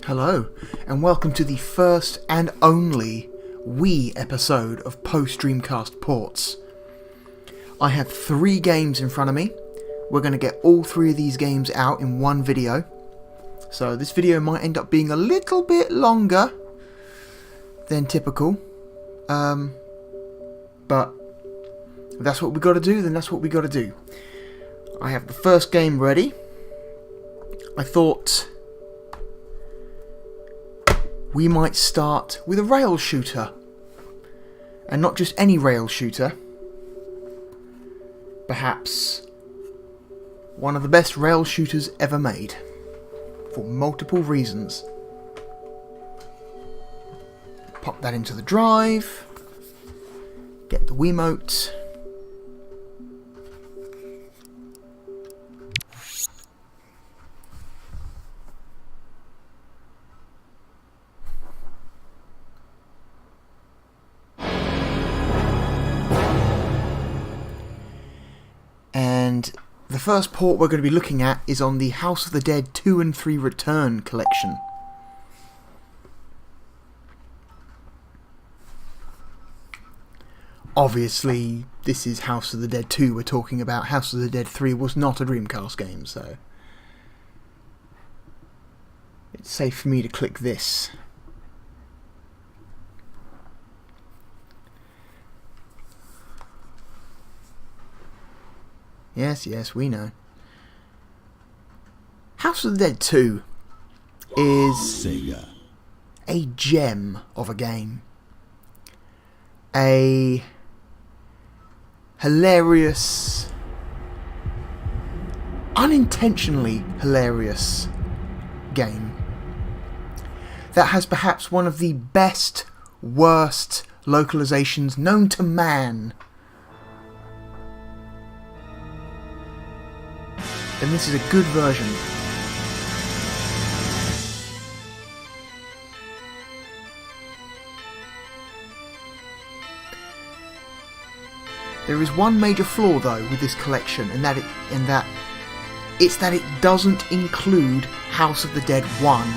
Hello, and welcome to the first and only Wii episode of Post-Dreamcast Ports. I have 3 games in front of me. We're going to get all 3 of these games out in one video. So this video might end up being a little bit longer than typical. But if that's what we got to do, then that's what we got to do. I have the first game ready. I thought we might start with a rail shooter. And not just any rail shooter. Perhaps one of the best rail shooters ever made. For multiple reasons. Pop that into the drive. Get the Wiimote. And the first port we're going to be looking at is on the House of the Dead 2 and 3 Return collection. Obviously, this is House of the Dead 2 we're talking about. House of the Dead 3 was not a Dreamcast game, so it's safe for me to click this. Yes, we know. House of the Dead 2 is Sega. A gem of a game. A hilarious, unintentionally hilarious game that has perhaps one of the best, worst localizations known to man. And this is a good version. There is one major flaw though with this collection, and that it doesn't include House of the Dead 1.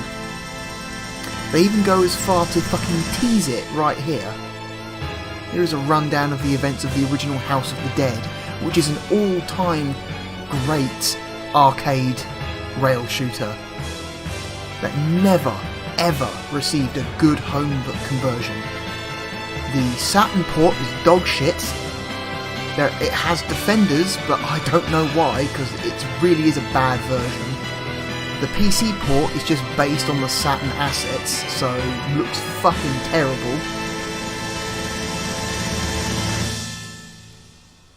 They even go as far to fucking tease it right here. Here is a rundown of the events of the original House of the Dead, which is an all-time great arcade rail shooter that never ever received a good home conversion. The Saturn port is dog shit. It has defenders, but I don't know why, because it really is a bad version. The PC port is just based on the Saturn assets, so looks fucking terrible.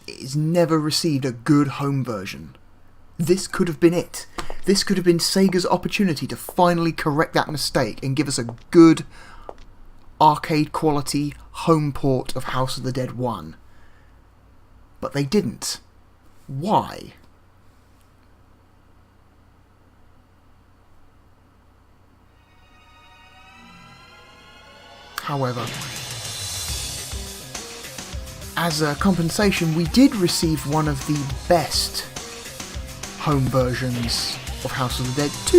It's never received a good home version. This could have been it. This could have been Sega's opportunity to finally correct that mistake and give us a good arcade quality home port of House of the Dead 1. But they didn't. Why? However, as a compensation, we did receive one of the best home versions of House of the Dead 2.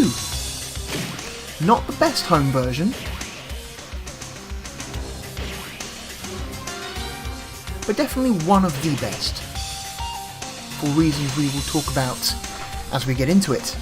Not the best home version, but definitely one of the best, for reasons we will talk about as we get into it.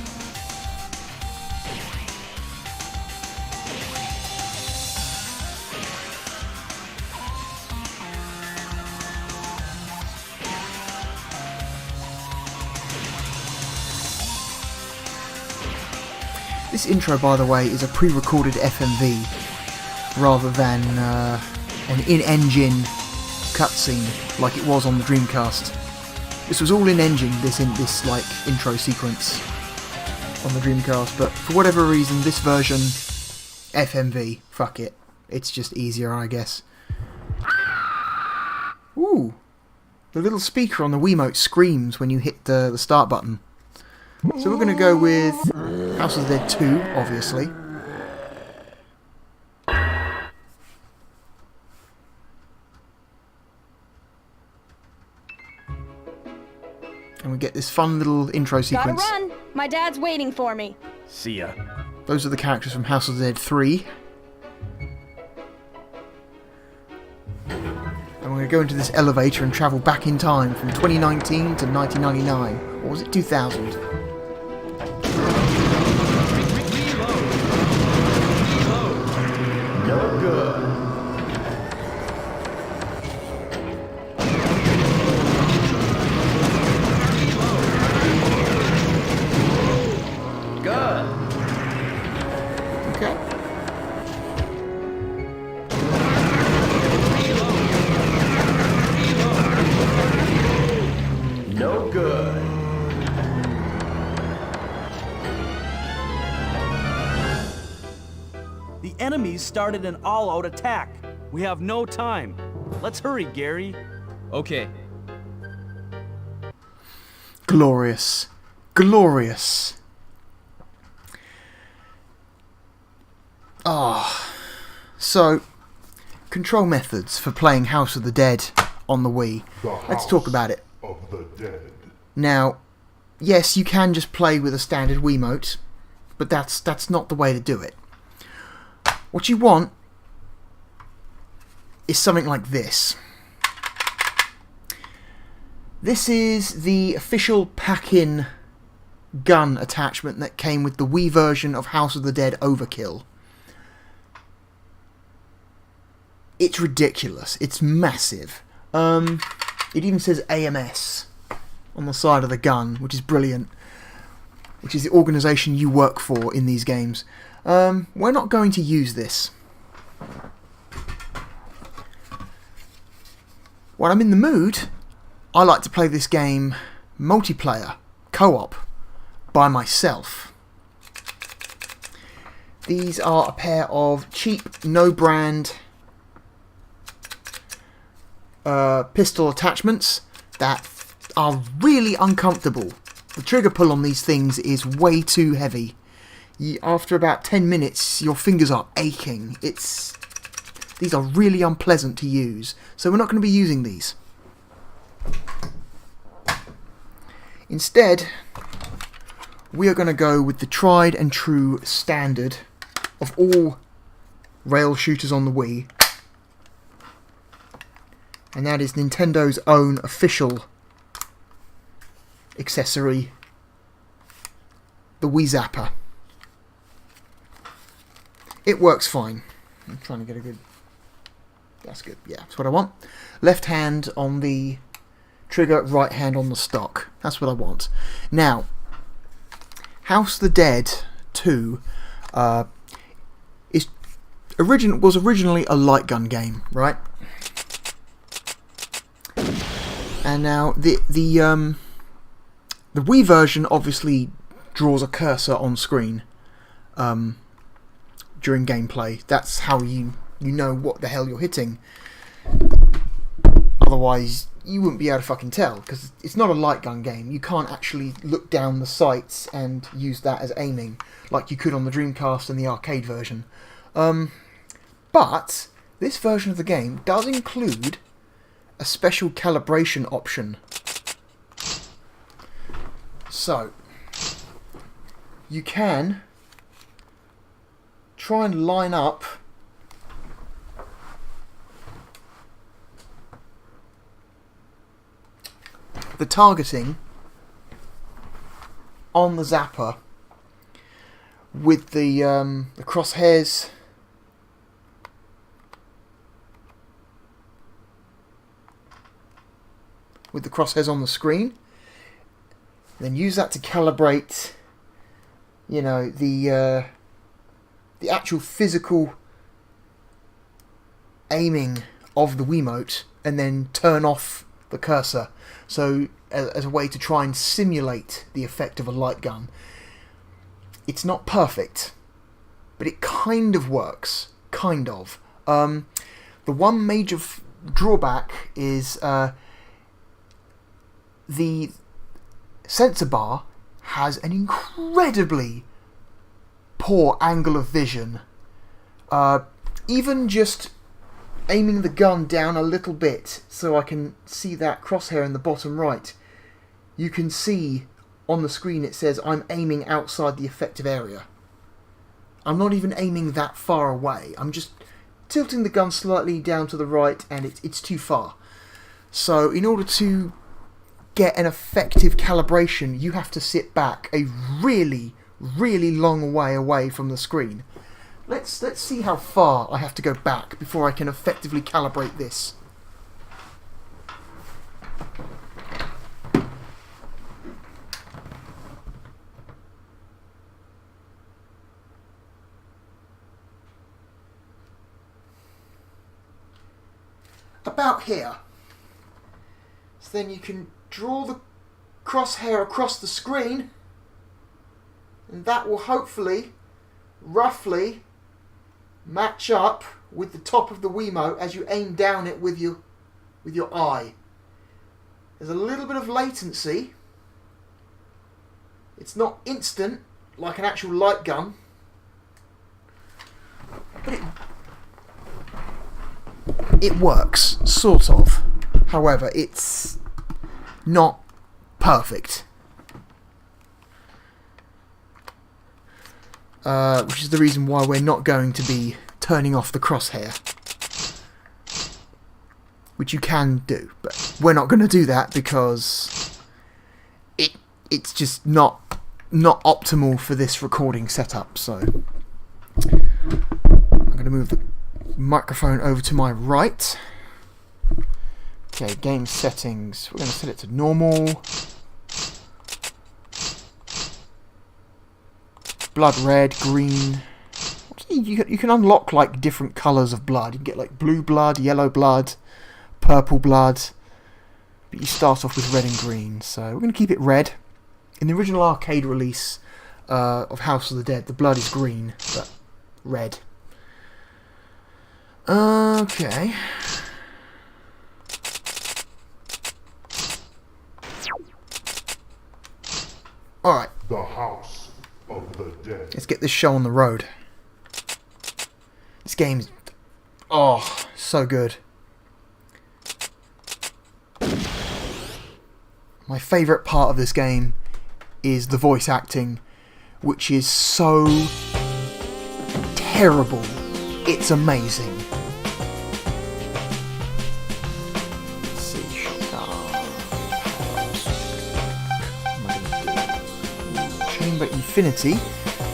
This intro, by the way, is a pre-recorded FMV rather than an in-engine cutscene like it was on the Dreamcast. This was all in-engine, this like intro sequence on the Dreamcast, but for whatever reason, this version, FMV, fuck it. It's just easier, I guess. Ooh, the little speaker on the Wiimote screams when you hit the start button. So we're going to go with House of the Dead 2, obviously. And we get this fun little intro sequence. Gotta run! My dad's waiting for me. See ya. Those are the characters from House of the Dead 3. And we're going to go into this elevator and travel back in time from 2019 to 1999. Or was it 2000? No good. Good. Okay. No good. The enemies started an all-out attack. We have no time. Let's hurry, Gary. Okay. Glorious. Glorious. So, control methods for playing House of the Dead on the Wii. Let's talk about it. Of the Dead. Now, yes, you can just play with a standard Wiimote, but that's not the way to do it. What you want is something like this. This is the official pack-in gun attachment that came with the Wii version of House of the Dead Overkill. It's ridiculous. It's massive. It even says AMS on the side of the gun, which is brilliant. Which is the organisation you work for in these games. We're not going to use this. When I'm in the mood, I like to play this game multiplayer, co-op, by myself. These are a pair of cheap, no-brand pistol attachments that are really uncomfortable. The trigger pull on these things is way too heavy. After about 10 minutes, your fingers are aching. These are really unpleasant to use, so we're not going to be using these. Instead, we are going to go with the tried and true standard of all rail shooters on the Wii, and that is Nintendo's own official accessory, the Wii Zapper. It works fine. I'm trying to get a good... That's good, yeah, that's what I want. Left hand on the trigger, right hand on the stock. That's what I want. Now, House of the Dead 2 was originally a light gun game, right? And now the Wii version obviously draws a cursor on screen during gameplay. That's how you know what the hell you're hitting. Otherwise, you wouldn't be able to fucking tell, because it's not a light gun game. You can't actually look down the sights and use that as aiming like you could on the Dreamcast and the arcade version. But this version of the game does include a special calibration option. So, you can try and line up the targeting on the zapper with the crosshairs on the screen, then use that to calibrate, you know, the actual physical aiming of the Wiimote, and then turn off the cursor, so as a way to try and simulate the effect of a light gun. It's not perfect, but it kind of works. Kind of. The one major drawback is the sensor bar has an incredibly poor angle of vision. Even just aiming the gun down a little bit so I can see that crosshair in the bottom right, you can see on the screen it says I'm aiming outside the effective area. I'm not even aiming that far away. I'm just tilting the gun slightly down to the right, and it's too far. So in order to get an effective calibration, you have to sit back a really, really long way away from the screen. Let's see how far I have to go back before I can effectively calibrate this. About here. So then you can draw the crosshair across the screen, and that will hopefully, roughly, match up with the top of the Wiimote as you aim down it with your eye. There's a little bit of latency. It's not instant like an actual light gun, but it works, sort of. However, it's not perfect. Which is the reason why we're not going to be turning off the crosshair. Which you can do, but we're not going to do that because it's just not optimal for this recording setup. So I'm going to move the microphone over to my right. Okay, game settings. We're going to set it to normal. Blood red, green. You can unlock like different colours of blood. You can get like blue blood, yellow blood, purple blood. But you start off with red and green. So we're going to keep it red. In the original arcade release of House of the Dead, the blood is green, but red. Okay. Alright. The House of the Dead. Let's get this show on the road. This game's... oh, so good. My favourite part of this game is the voice acting, which is so terrible. It's amazing. Let's see. Chamber Infinity.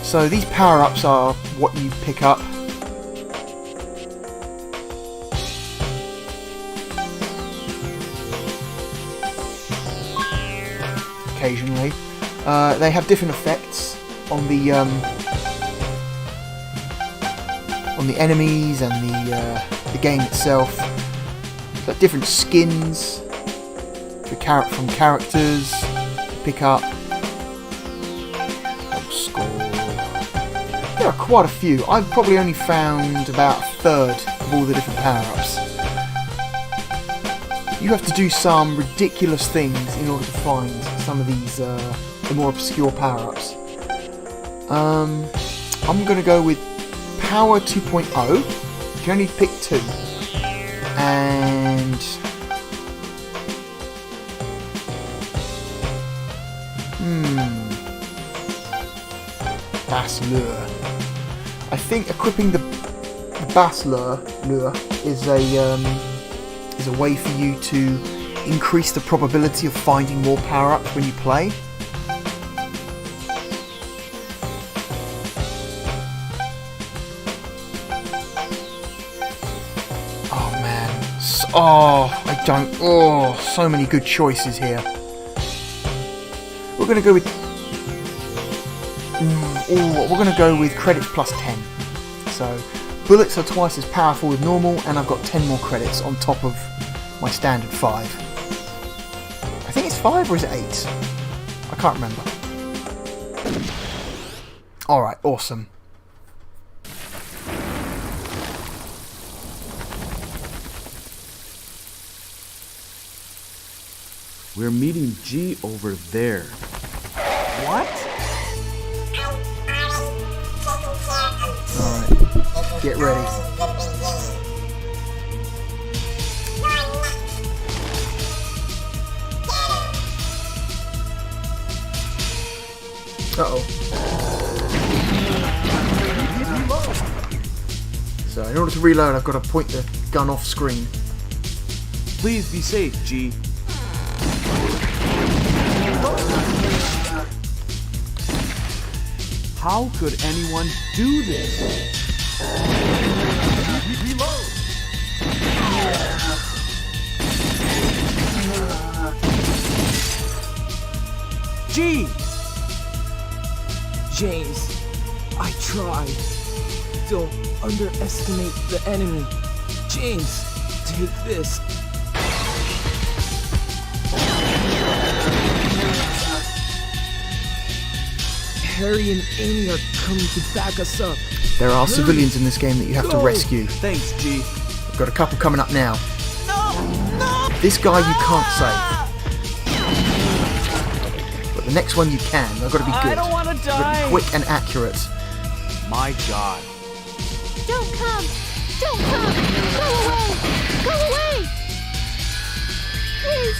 So these power-ups are what you pick up. Occasionally. They have different effects on the enemies and the game itself. Got different skins from characters to pick up. Score. There are quite a few. I've probably only found about a third of all the different power-ups. You have to do some ridiculous things in order to find some of these the more obscure power-ups. I'm going to go with Power 2.0. You can only pick two. And... Bass Lure. I think equipping the Bass Lure is a way for you to increase the probability of finding more power-ups when you play. Oh man. So many good choices here. We're going to go with... we're going to go with credits plus 10. So, bullets are twice as powerful as normal, and I've got 10 more credits on top of my standard 5. I think it's 5 or is it 8? I can't remember. Alright, awesome. We're meeting G over there. What? Alright, get ready. Uh-oh. in order to reload, I've got to point the gun off screen. Please be safe, G. How could anyone do this? Reload! G! James, I tried. Don't underestimate the enemy. James, take this. Harry and Amy are coming to back us up. There are civilians in this game that you have to rescue. Thanks, G. I've got a couple coming up now. No! This guy you can't save. But the next one you can. I've got to be good. I don't want to I've got to die. be quick and accurate. My God. Don't come! Don't come! Go away! Go away! Please,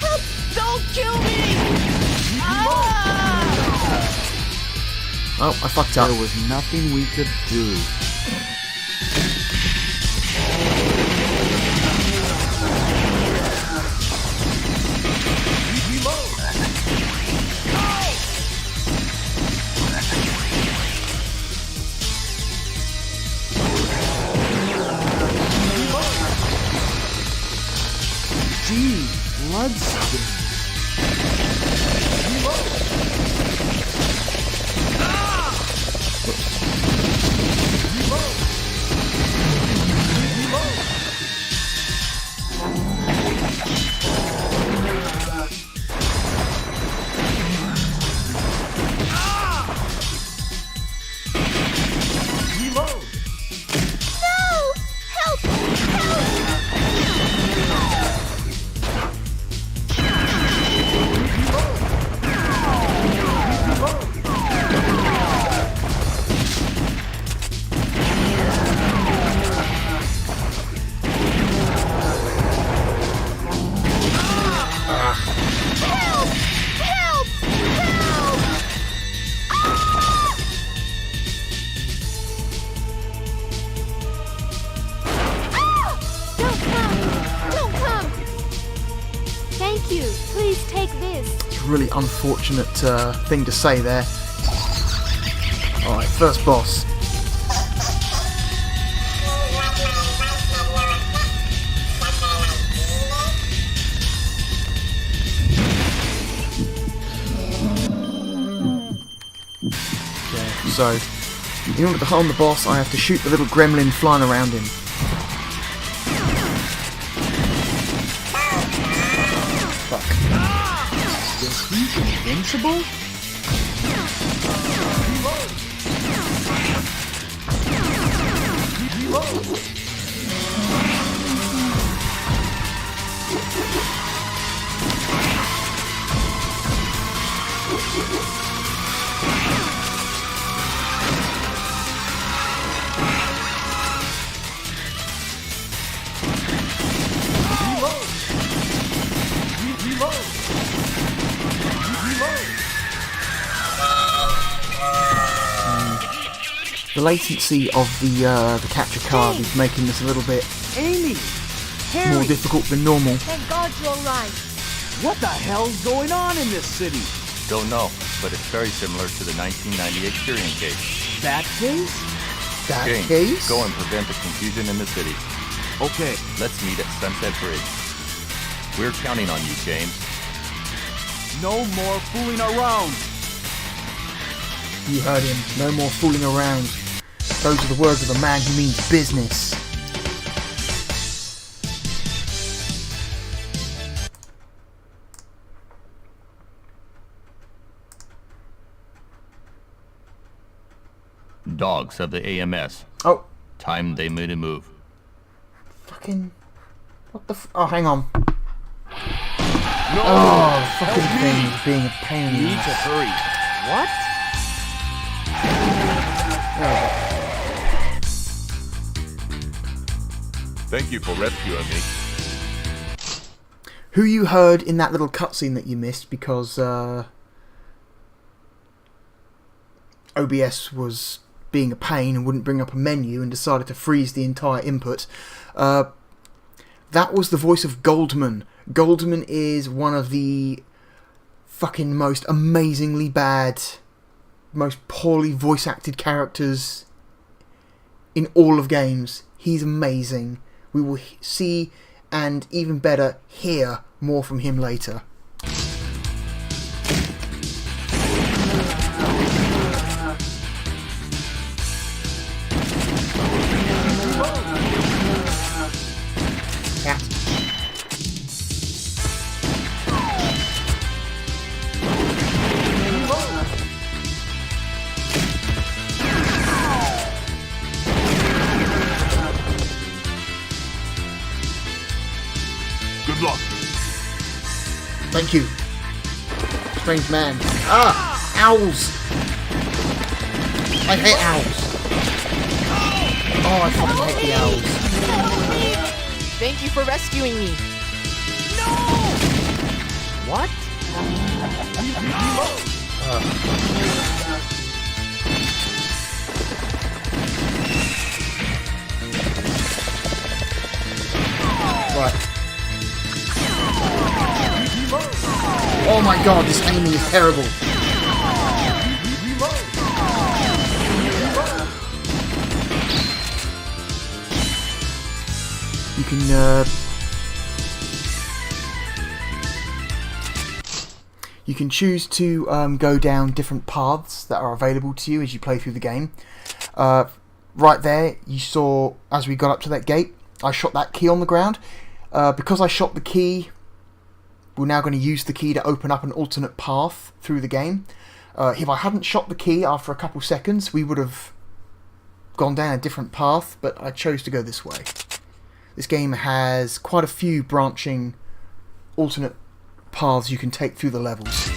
help! Don't kill me! Ah! Oh, I fucked up. There was nothing we could do. Gee, bloodstains. No! Help! Help! Help! Help! Help! Don't come! Don't come! Thank you. Please take this. It's a really unfortunate thing to say there. Alright, first boss. Okay, so, in order to harm the boss, I have to shoot the little gremlin flying around him. Fuck. Is he invincible? The latency of the capture card is making this a little bit Amy! more Harry! difficult than normal. Thank God you're right. What the hell's going on in this city? Don't know, but it's very similar to the 1998 Syrian case. That case? That James, case? go and prevent the confusion in the city. Okay. Let's meet at Sunset Bridge. We're counting on you, James. No more fooling around. You heard him. No more fooling around. Those are the words of a man who means business. Dogs of the AMS. Oh, Time they made a move. fucking... What the oh, hang on. No! Oh, fucking thing is being a pain in the Need to ass. hurry. What? Thank you for rescuing me. Who you heard in that little cutscene that you missed because OBS was being a pain and wouldn't bring up a menu and decided to freeze the entire input. That was the voice of Goldman. Goldman is one of the fucking most amazingly bad, most poorly voice acted characters in all of games. He's amazing. We will see, and even better, hear more from him later. Cat. Good luck. Thank you. Strange man. Ah! Owls! I hate owls. Oh, I fucking hate the owls. Thank you for rescuing me. What? Right. Oh my god, this aiming is terrible. You can choose to go down different paths that are available to you as you play through the game. Right there, you saw as we got up to that gate, I shot that key on the ground. Because I shot the key, we're now going to use the key to open up an alternate path through the game. If I hadn't shot the key after a couple seconds, we would have gone down a different path, but I chose to go this way. This game has quite a few branching alternate paths you can take through the levels.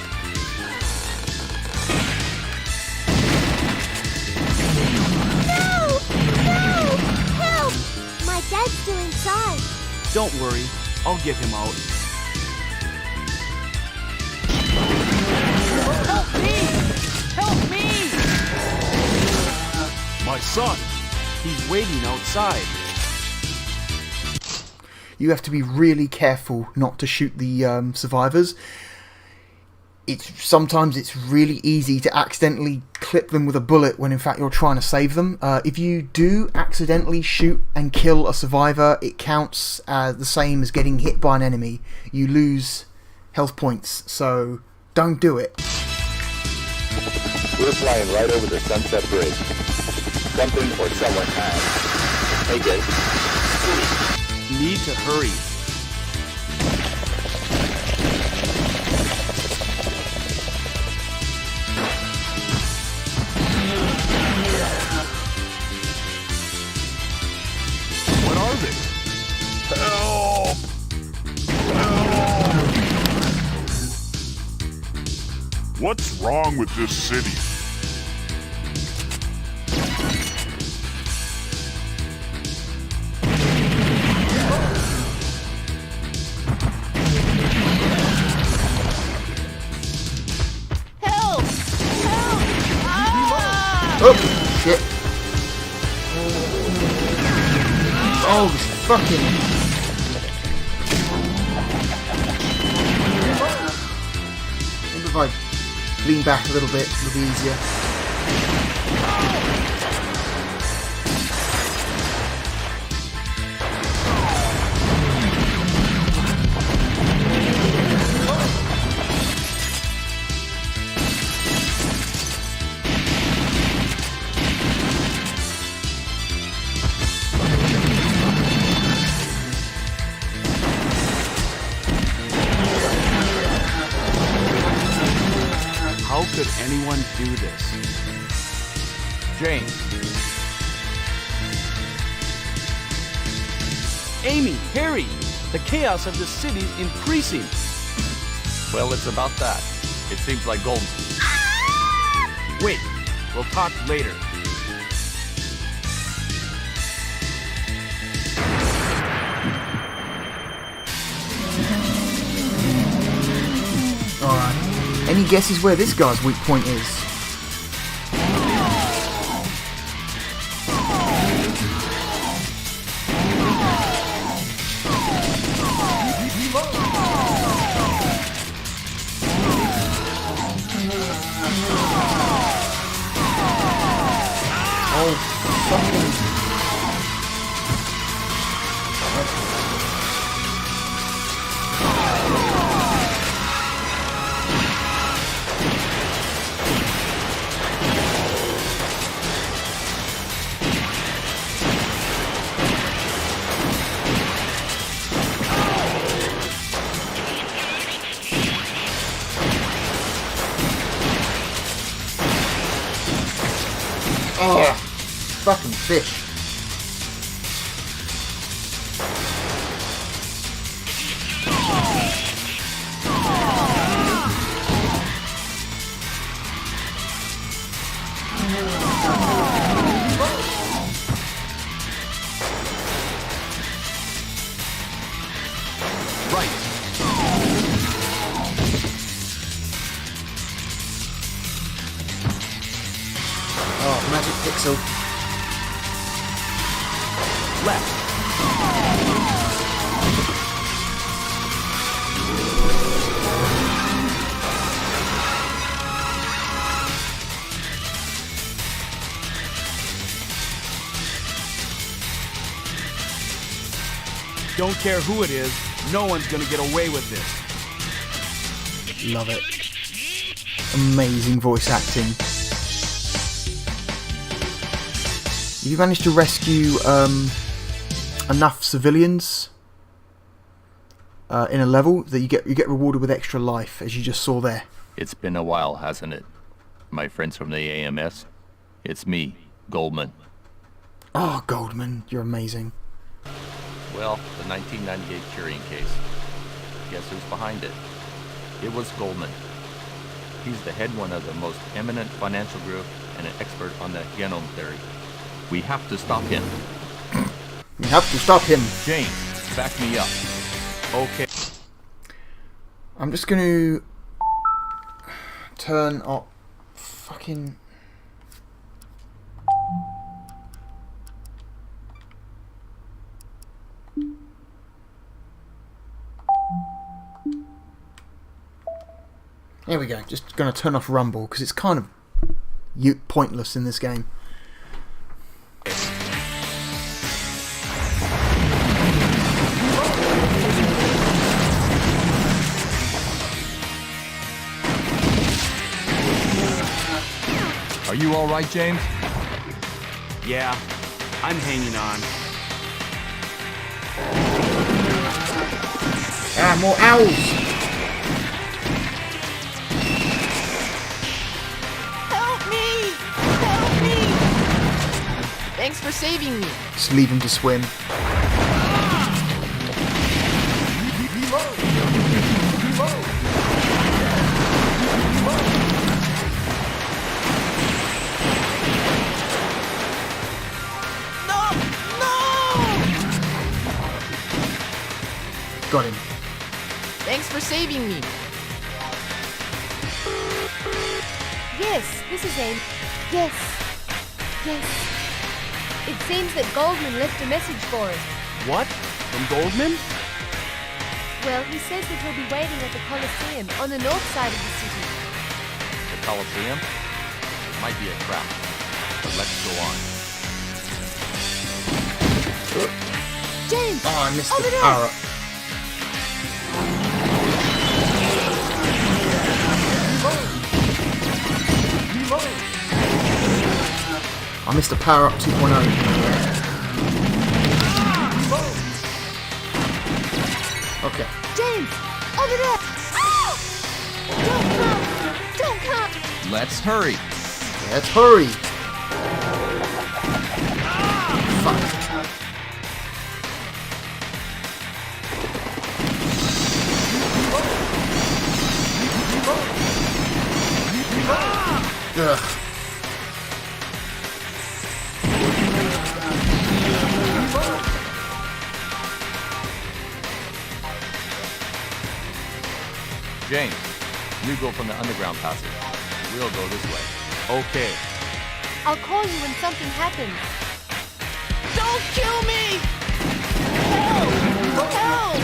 No! No! Help! My dad's still inside. Don't worry, I'll get him out. Help me! Help me! My son. He's waiting outside. You have to be really careful not to shoot the survivors. Sometimes it's really easy to accidentally clip them with a bullet when in fact you're trying to save them. If you do accidentally shoot and kill a survivor, it counts as the same as getting hit by an enemy. You lose health points, so don't do it. We're flying right over the Sunset Bridge. Something or someone has. Take it. Need to hurry. What are they? Help! Help! What's wrong with this city? Help! Help! Ah! Oh, shit. Oh, this fucking... Maybe if I lean back a little bit, it'll be easier. How could anyone do this? James, Amy, Harry, the chaos of the city's increasing. well, it's about that. It seems like Golden. Wait, we'll talk later. Alright. Any guesses where this guy's weak point is? Oh, fucking... Oh, fucking fish. Oh, magic pixel. Left. Don't care who it is, no one's gonna get away with this. Love it. Amazing voice acting. You managed to rescue enough civilians in a level that you get rewarded with extra life, as you just saw there. It's been a while, hasn't it? My friends from the AMS. It's me, Goldman. Oh, Goldman, you're amazing. Well, the 1998 Curing case. Guess who's behind it? It was Goldman. He's the head one of the most eminent financial group and an expert on the genome theory. We have to stop him. We have to stop him. James, back me up. Okay. I'm just going to turn up fucking... There we go. Just going to turn off Rumble because it's kind of pointless in this game. Are you all right, James? Yeah, I'm hanging on. Ah, more owls! Help me! Help me! Thanks for saving me. Just leave him to swim. Got him. Thanks for saving me. Yes, this is Aim. Yes. Yes. It seems that Goldman left a message for us. What? From Goldman? Well, he says that he'll be waiting at the Coliseum on the north side of the city. The Coliseum? It might be a trap, but let's go on. James! Oh, I missed over the there! power up. I missed a power up 2.0. Okay. James! Over there! Ah! Don't come! Let's hurry. Let's hurry. Fuck. Ugh. James, you go from the underground passage. We'll go this way. Okay. I'll call you when something happens. Don't kill me! Help! Help!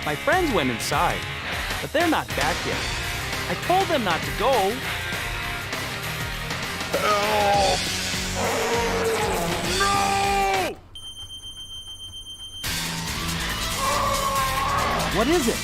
My friends went inside, but they're not back yet. I told them not to go. is it?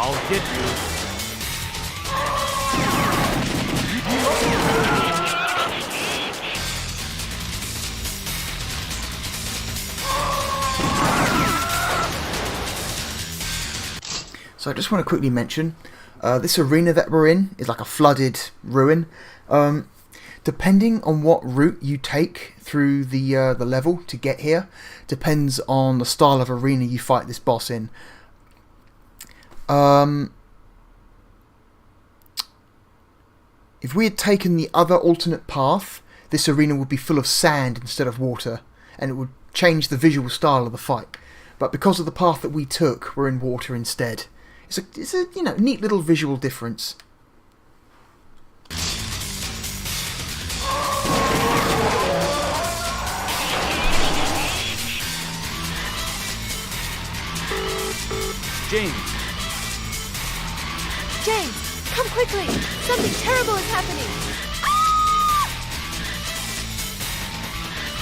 I'll get you. So I just want to quickly mention, this arena that we're in is like a flooded ruin. Depending on what route you take through the level to get here, depends on the style of arena you fight this boss in. If we had taken the other alternate path, this arena would be full of sand instead of water, and it would change the visual style of the fight. But because of the path that we took, we're in water instead. It's a you know, neat little visual difference. James, James, come quickly! Something terrible is happening!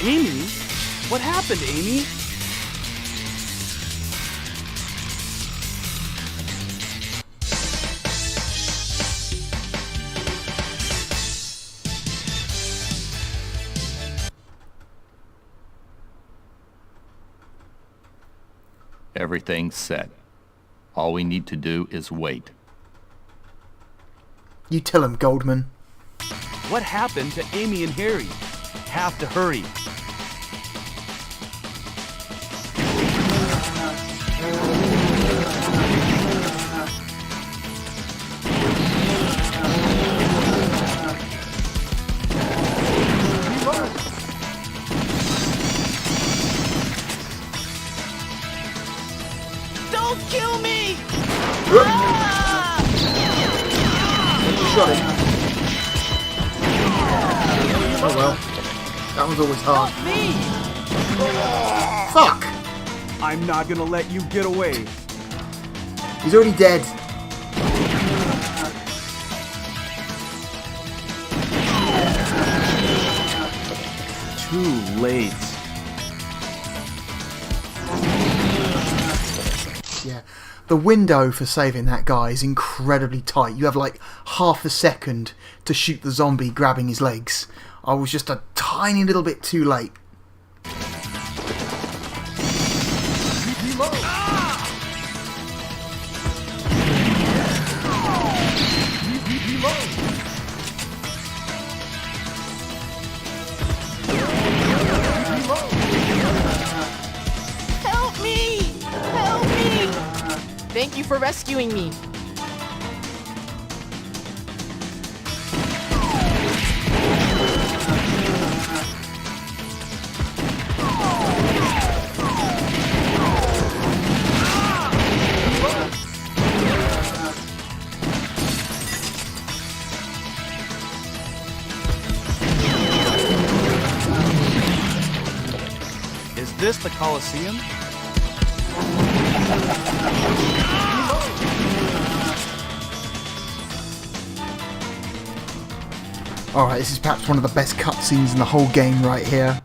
Amy? What happened, Amy? Everything's set. All we need to do is wait. You tell him, Goldman. What happened to Amy and Harry? Have to hurry. Don't kill me! Shot him. Oh well. That was always hard. Help me! Fuck! I'm not gonna let you get away. He's already dead. Too late. Yeah. The window for saving that guy is incredibly tight. You have like half a second to shoot the zombie grabbing his legs. I was just a tiny little bit too late. Help me! Help me! Thank you for rescuing me. Is this the Coliseum? Alright, this is perhaps one of the best cutscenes in the whole game right here.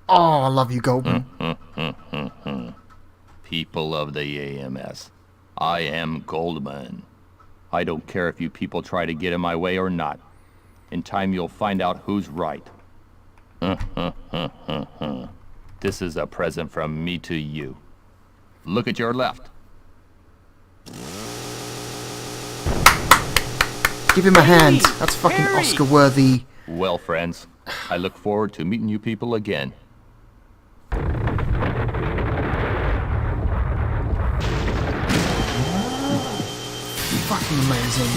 Oh, I love you, Goldman. People of the AMS, I am Goldman. I don't care if you people try to get in my way or not. In time you'll find out who's right. This is a present from me to you. Look at your left. Give him a hand. That's fucking Harry! Oscar-worthy. Well, friends, I look forward to meeting you people again. Fucking amazing.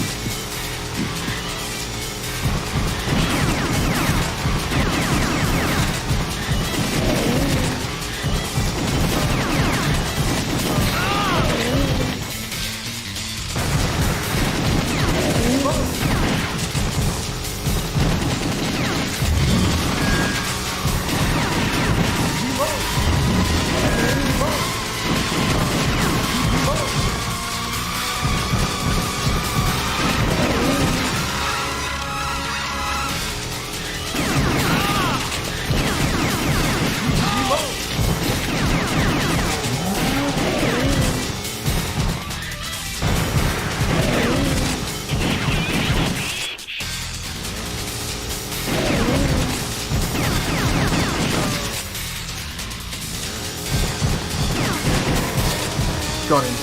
Got him.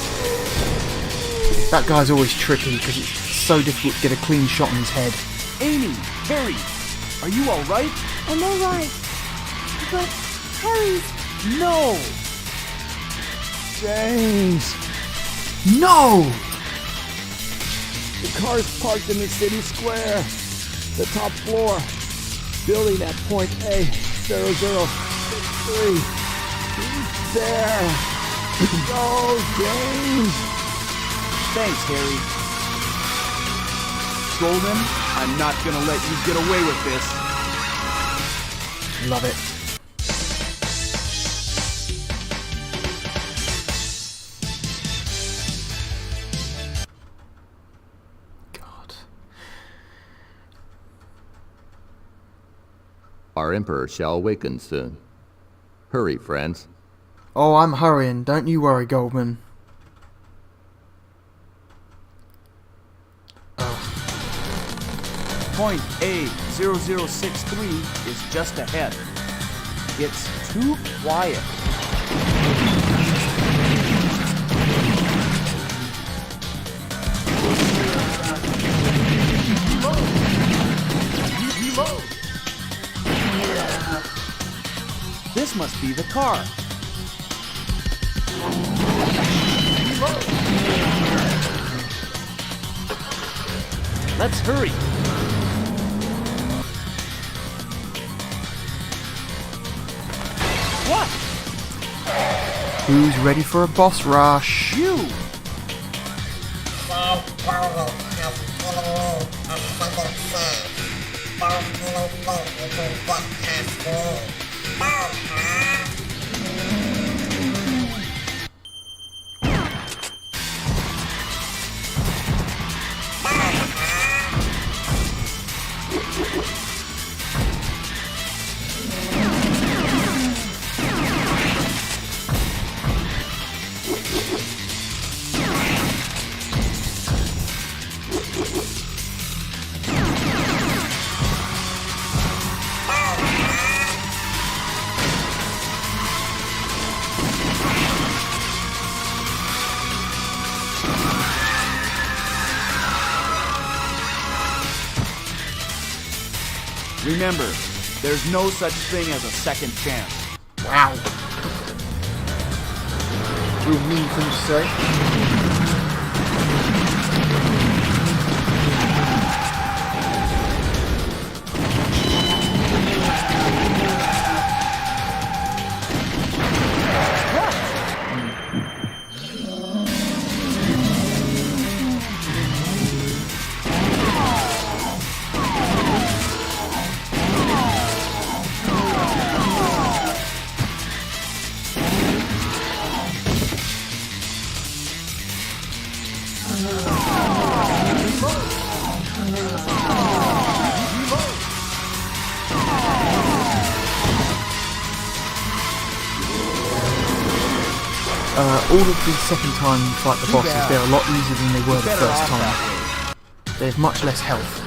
That guy's always tricky because it's so difficult to get a clean shot on his head. Amy, Harry, are you all right? I'm alright. But Harry's... No! James! No! The car's parked in the city square. The top floor. Building at point A0063. He's there. Go, James! Thanks, Harry. Golden, I'm not gonna let you get away with this. Love it. God. Our Emperor shall awaken soon. Hurry, friends. Oh, I'm hurrying. Don't you worry, Goldman. Point A0063 is just ahead. It's too quiet. This must be the car. Let's hurry. What? Who's ready for a boss rush? You! Remember, there's no such thing as a second chance. Wow. Real mean thing to say. All of the second time you fight the bosses, they're a lot easier than they were the first time. They have much less health.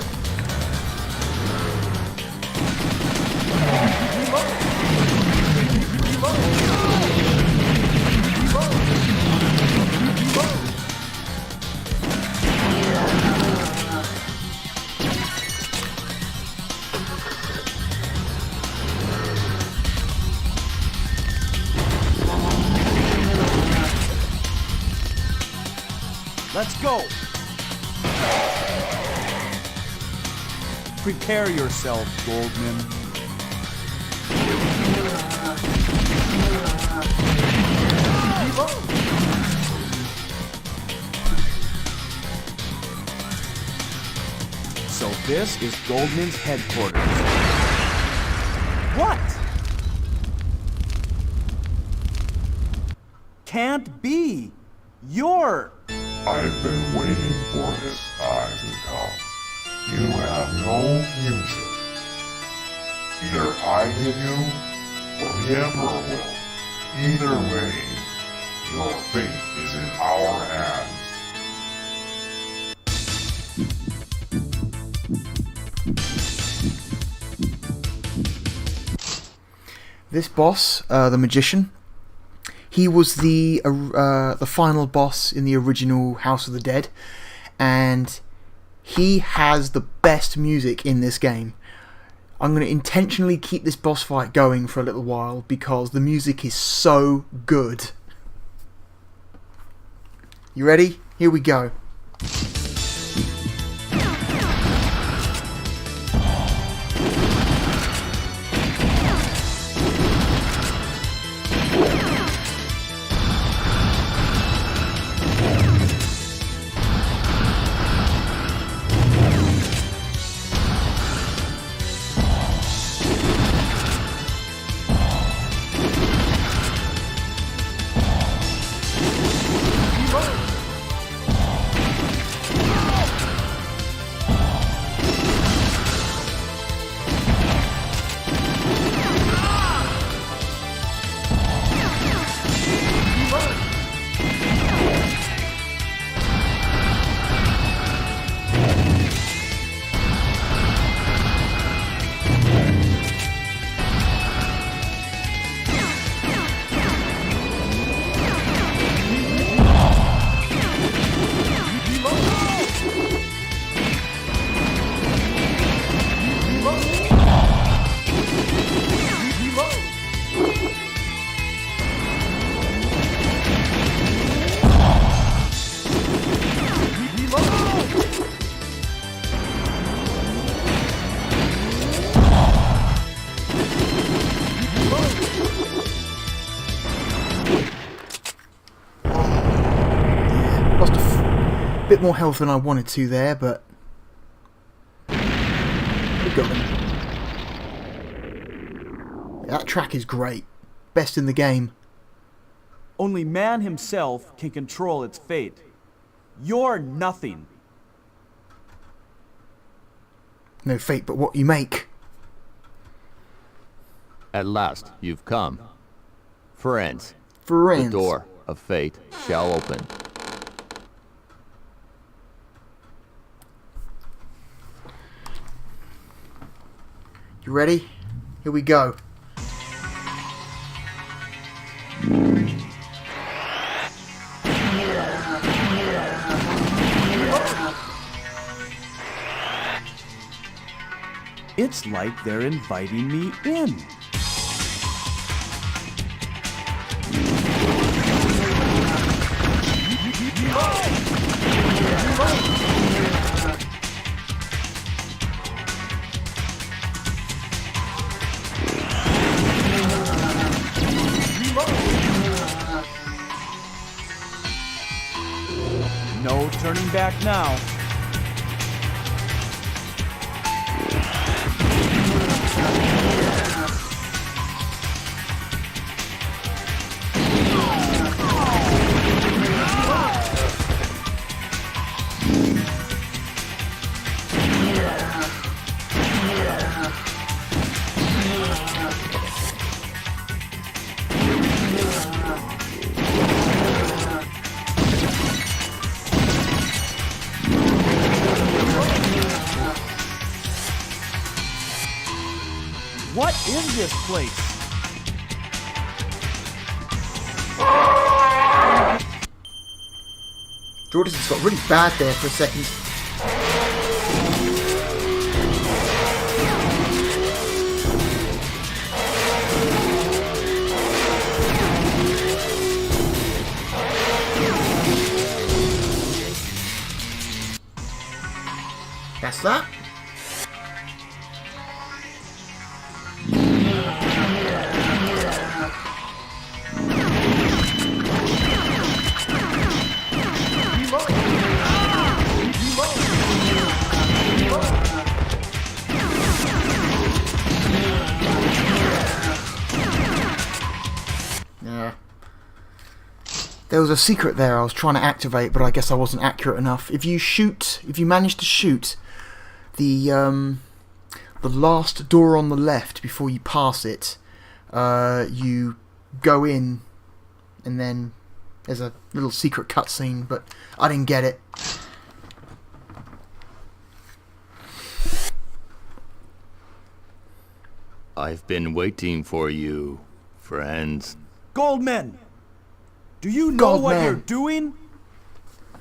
Let's go! Prepare yourself, Goldman. So this is Goldman's headquarters. What? Can't be! You're... I've been waiting for this time to come. You have no future. Either I give you, or the Emperor will. Either way, your fate is in our hands. This boss, the magician, He was the final boss in the original House of the Dead, and he has the best music in this game. I'm going to intentionally keep this boss fight going for a little while because the music is so good. You ready? Here we go. Bit more health than I wanted to there, but we got them. That track is great. Best in the game. Only man himself can control its fate. You're nothing. No fate but what you make. At last, you've come. Friends, Friends. the door of fate shall open. You ready? Here we go. It's like they're inviting me in. No turning back now. What is this place? Jordan's got really bad there for a second. That's that. Yeah. There was a secret there I was trying to activate, but I guess I wasn't accurate enough. If you manage to shoot the last door on the left before you pass it, you go in, and then there's a little secret cutscene, but I didn't get it. I've been waiting for you, friends. Goldman! Do you know God, what man. you're doing?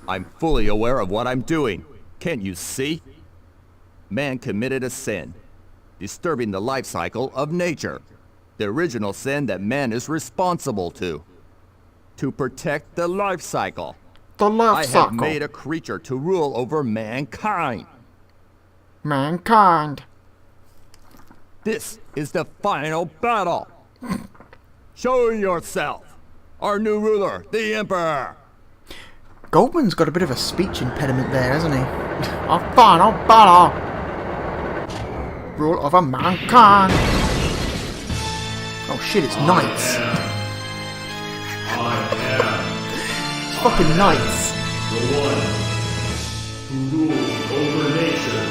I'm fully aware of what I'm doing. Can't you see? Man committed a sin, disturbing the life cycle of nature. The original sin that man is responsible to protect the life cycle. The life I cycle. have made a creature to rule over mankind. Mankind. This is the final battle. Show yourself, our new ruler, the Emperor. Goldman's got a bit of a speech impediment there, hasn't he? Our final battle. Rule over mankind. Oh shit, it's knights. It's fucking knights. The one who rules over nature,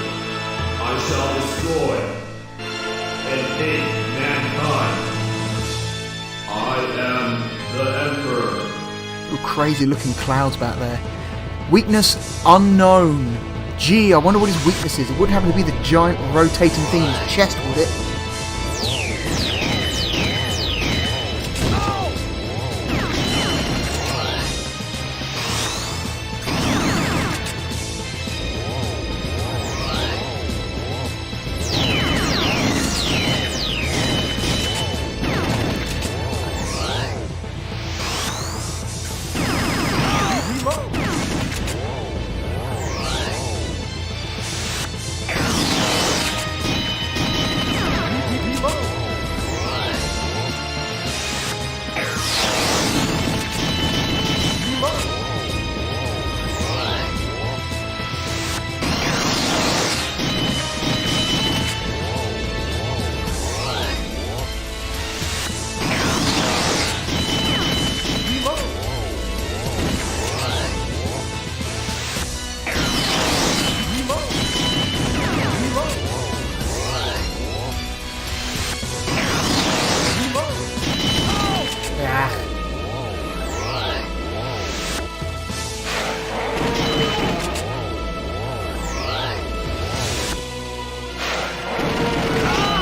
I shall destroy and hate mankind. I am the Emperor. Little crazy looking clouds back there. Weakness unknown. Gee, I wonder what his weakness is. It wouldn't happen to be the giant rotating thing in his chest, would it?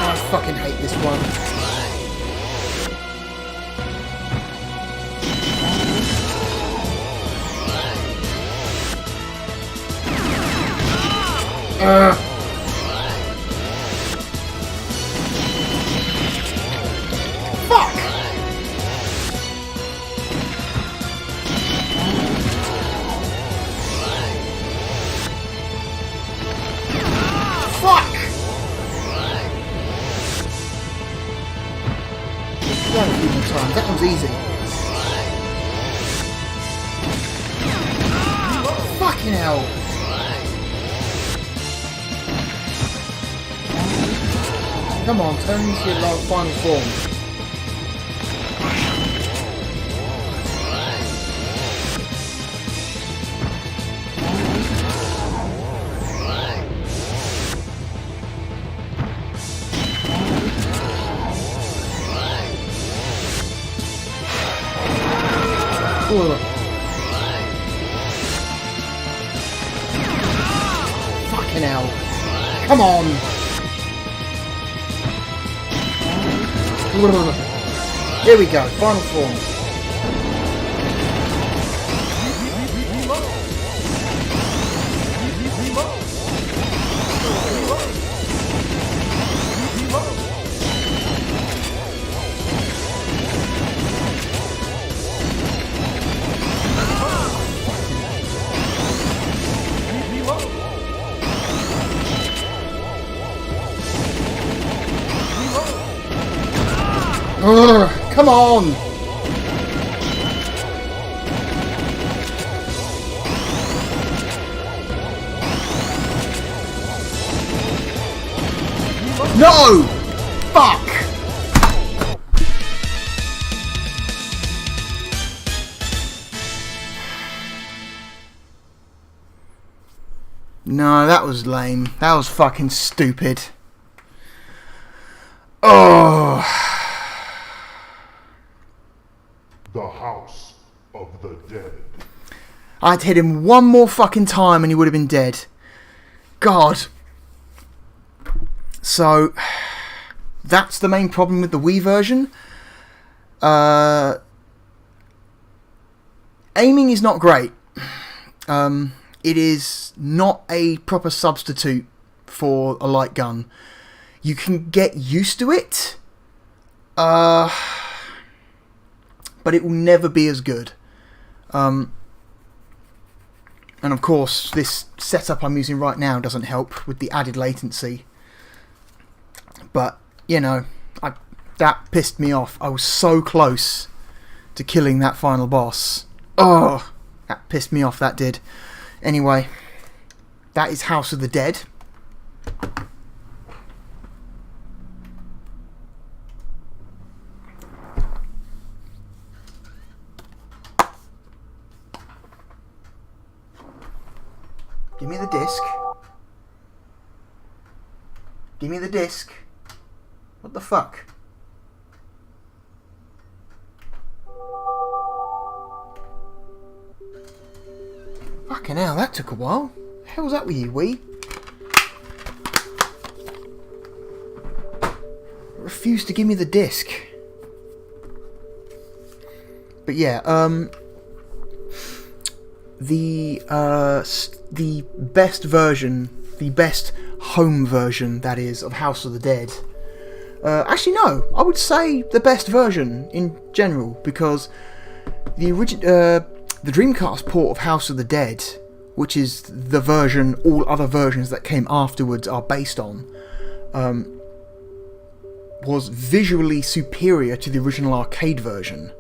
I fucking hate this one. Fuck! Fuck! Yeah, a few more times. That one's easy. Fucking hell! Come on, turn into your final form. Ugh. Fucking hell. Come on. Ugh. Here we go, final form. Ugh, come on! No! Fuck! No, that was lame. That was fucking stupid. Oh... The House of the Dead. I'd hit him one more fucking time and he would have been dead. God. So, that's the main problem with the Wii version. Aiming is not great. It is not a proper substitute for a light gun. You can get used to it, but it will never be as good. And of course, this setup I'm using right now doesn't help with the added latency. But, you know, that pissed me off. I was so close to killing that final boss. Oh, that pissed me off, that did. Anyway, that is House of the Dead. Give me the disc. Give me the disc. What the fuck? Fucking hell, that took a while. The hell was that with you, Wii? Refused to give me the disc. But yeah, the best version, the best home version, that is, of House of the Dead. Actually, no, I would say the best version in general, because the Dreamcast port of House of the Dead, which is the version all other versions that came afterwards are based on, was visually superior to the original arcade version.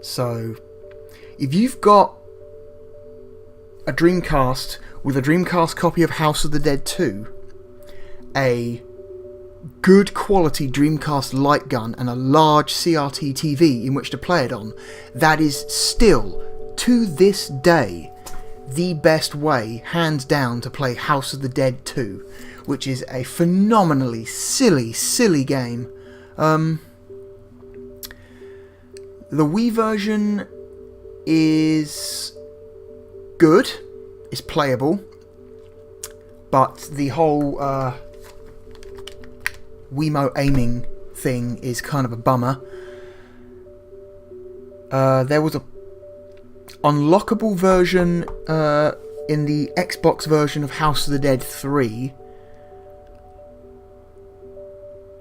So, if you've got a Dreamcast with a Dreamcast copy of House of the Dead 2, a good quality Dreamcast light gun, and a large CRT TV in which to play it on, that is still, to this day, the best way, hands down, to play House of the Dead 2, which is a phenomenally silly game. The Wii version is good, it's playable, but the whole Wiimote aiming thing is kind of a bummer. There was a unlockable version in the Xbox version of House of the Dead 3,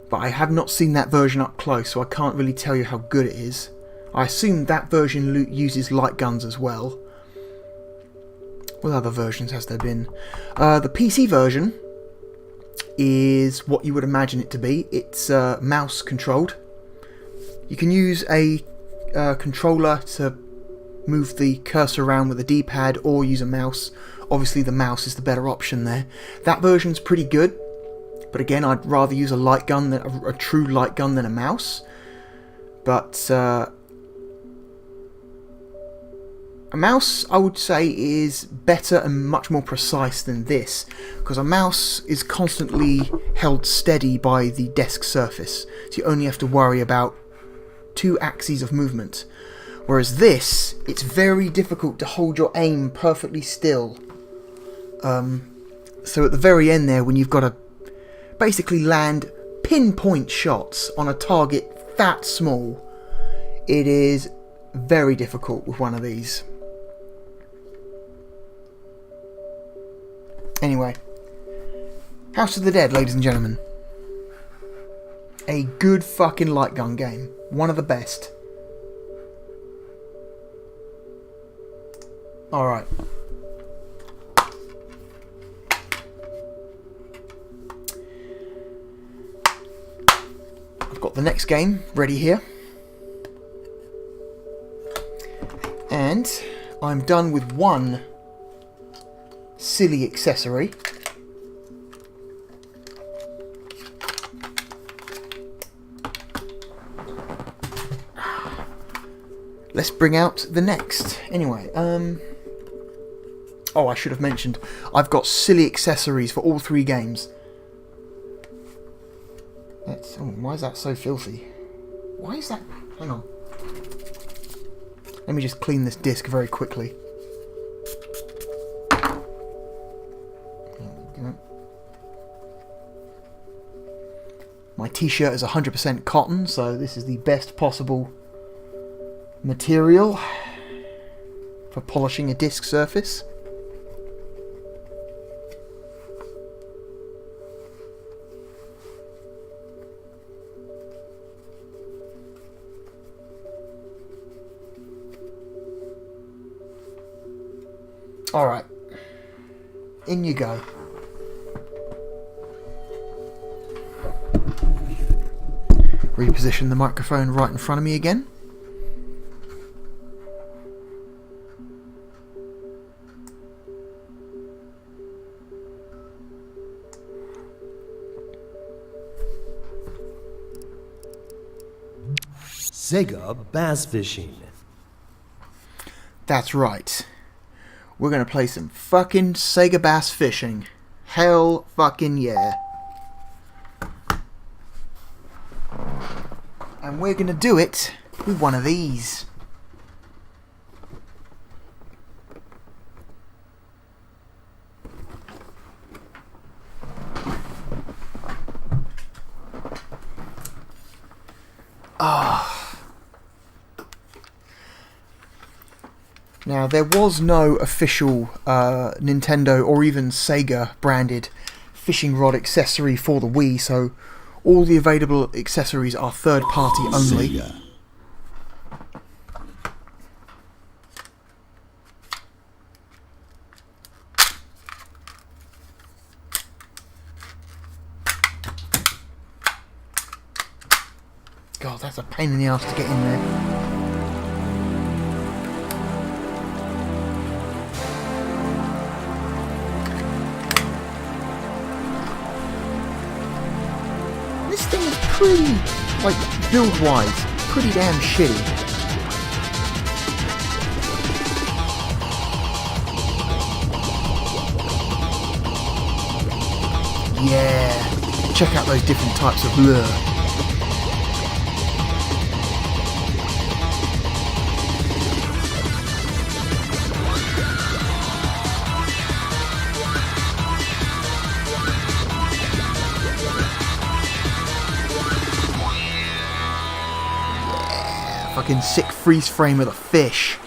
but I have not seen that version up close, so I can't really tell you how good it is. I assume that version uses light guns as well. What other versions has there been? The PC version is what you would imagine it to be. It's mouse controlled. You can use a controller to move the cursor around with a D-pad, or use a mouse. Obviously the mouse is the better option there. That version's pretty good, but again, I'd rather use a light gun than a true light gun than a mouse. But a mouse, I would say, is better and much more precise than this, because a mouse is constantly held steady by the desk surface, so you only have to worry about 2 axes of movement. Whereas this, it's very difficult to hold your aim perfectly still. So at the very end there, when you've got to basically land pinpoint shots on a target that small, it is very difficult with one of these. Anyway, House of the Dead, ladies and gentlemen. A good fucking light gun game. One of the best. Alright. I've got the next game ready here. And I'm done with one silly accessory. Let's bring out the next. Anyway, oh, I should have mentioned, I've got silly accessories for all 3 games. Oh, why is that so filthy? Why is that? Hang on. Let me just clean this disc very quickly. There we go. My t-shirt is 100% cotton, so this is the best possible material. for polishing a disc surface. Alright, in you go. Reposition the microphone right in front of me again. Sega Bass Fishing. That's right. We're gonna play some fucking Sega Bass Fishing. Hell fucking yeah. And we're gonna do it with one of these. Now, there was no official Nintendo or even Sega branded fishing rod accessory for the Wii, so all the available accessories are third party only. Sega. God, that's a pain in the ass to get in there. This thing is pretty, like, build-wise, pretty damn shitty. Yeah, check out those different types of lure. Fucking sick freeze frame of the fish.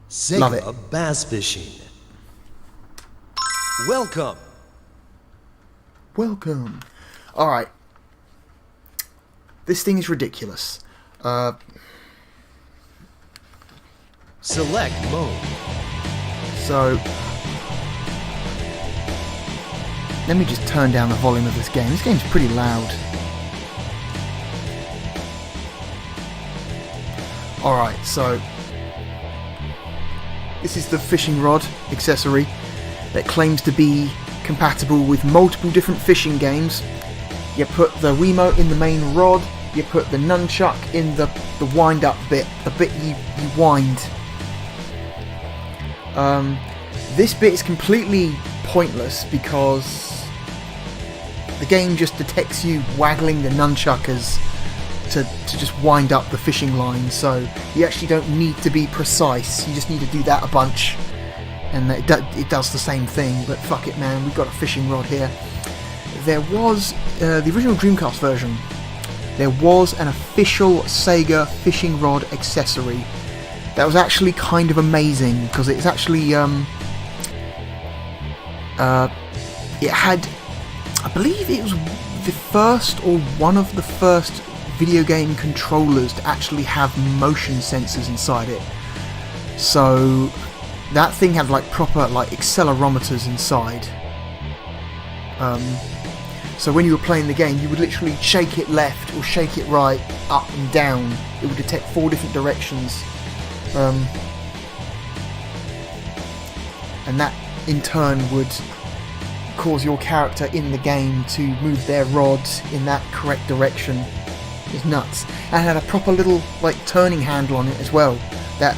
Sega Love it. Bass Fishing. Welcome. Welcome. Alright. This thing is ridiculous. Select mode. So let me just turn down the volume of this game. This game's pretty loud. Alright, so this is the fishing rod accessory that claims to be compatible with multiple different fishing games. You put the Wiimote in the main rod, you put the nunchuck in the wind-up bit, the bit you wind. This bit is completely pointless because the game just detects you waggling the nunchuck as to just wind up the fishing line, so you actually don't need to be precise, you just need to do that a bunch and it does the same thing. But fuck it, man, we've got a fishing rod here. There was the original Dreamcast version, there was an official Sega fishing rod accessory that was actually kind of amazing because it's actually it had, I believe it was the first or one of the first video game controllers to actually have motion sensors inside it. So that thing had like proper like accelerometers inside. So when you were playing the game, you would literally shake it left or shake it right, up and down. It would detect 4 different directions. And that in turn would cause your character in the game to move their rod in that correct direction. It's nuts. And it had a proper little like turning handle on it as well that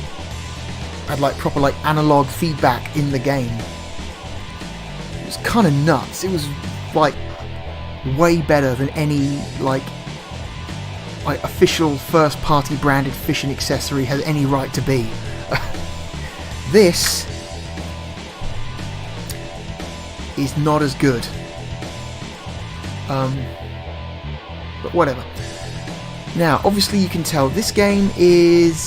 had like proper like analog feedback in the game. It was kind of nuts. It was like way better than any like official first party branded fishing accessory has any right to be. This is not as good. But whatever. Now, obviously you can tell this game is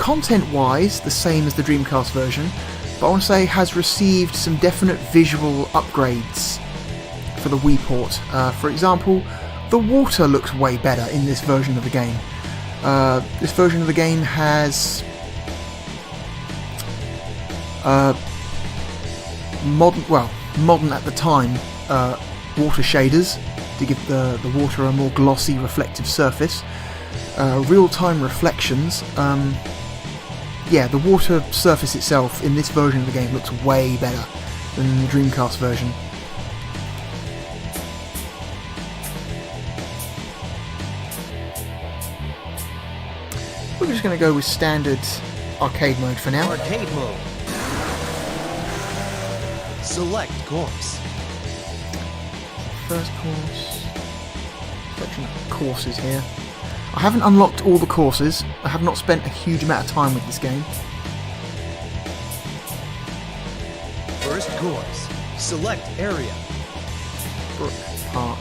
content-wise, the same as the Dreamcast version, but I want to say has received some definite visual upgrades for the Wii port. For example, the water looks way better in this version of the game. This version of the game has modern at the time water shaders to give the water a more glossy, reflective surface. Real-time reflections. Yeah, the water surface itself in this version of the game looks way better than the Dreamcast version. We're just going to go with standard arcade mode for now. Arcade mode. Select course. First course. Selection of courses here. I haven't unlocked all the courses. I have not spent a huge amount of time with this game. First course. Select area. Brook, park,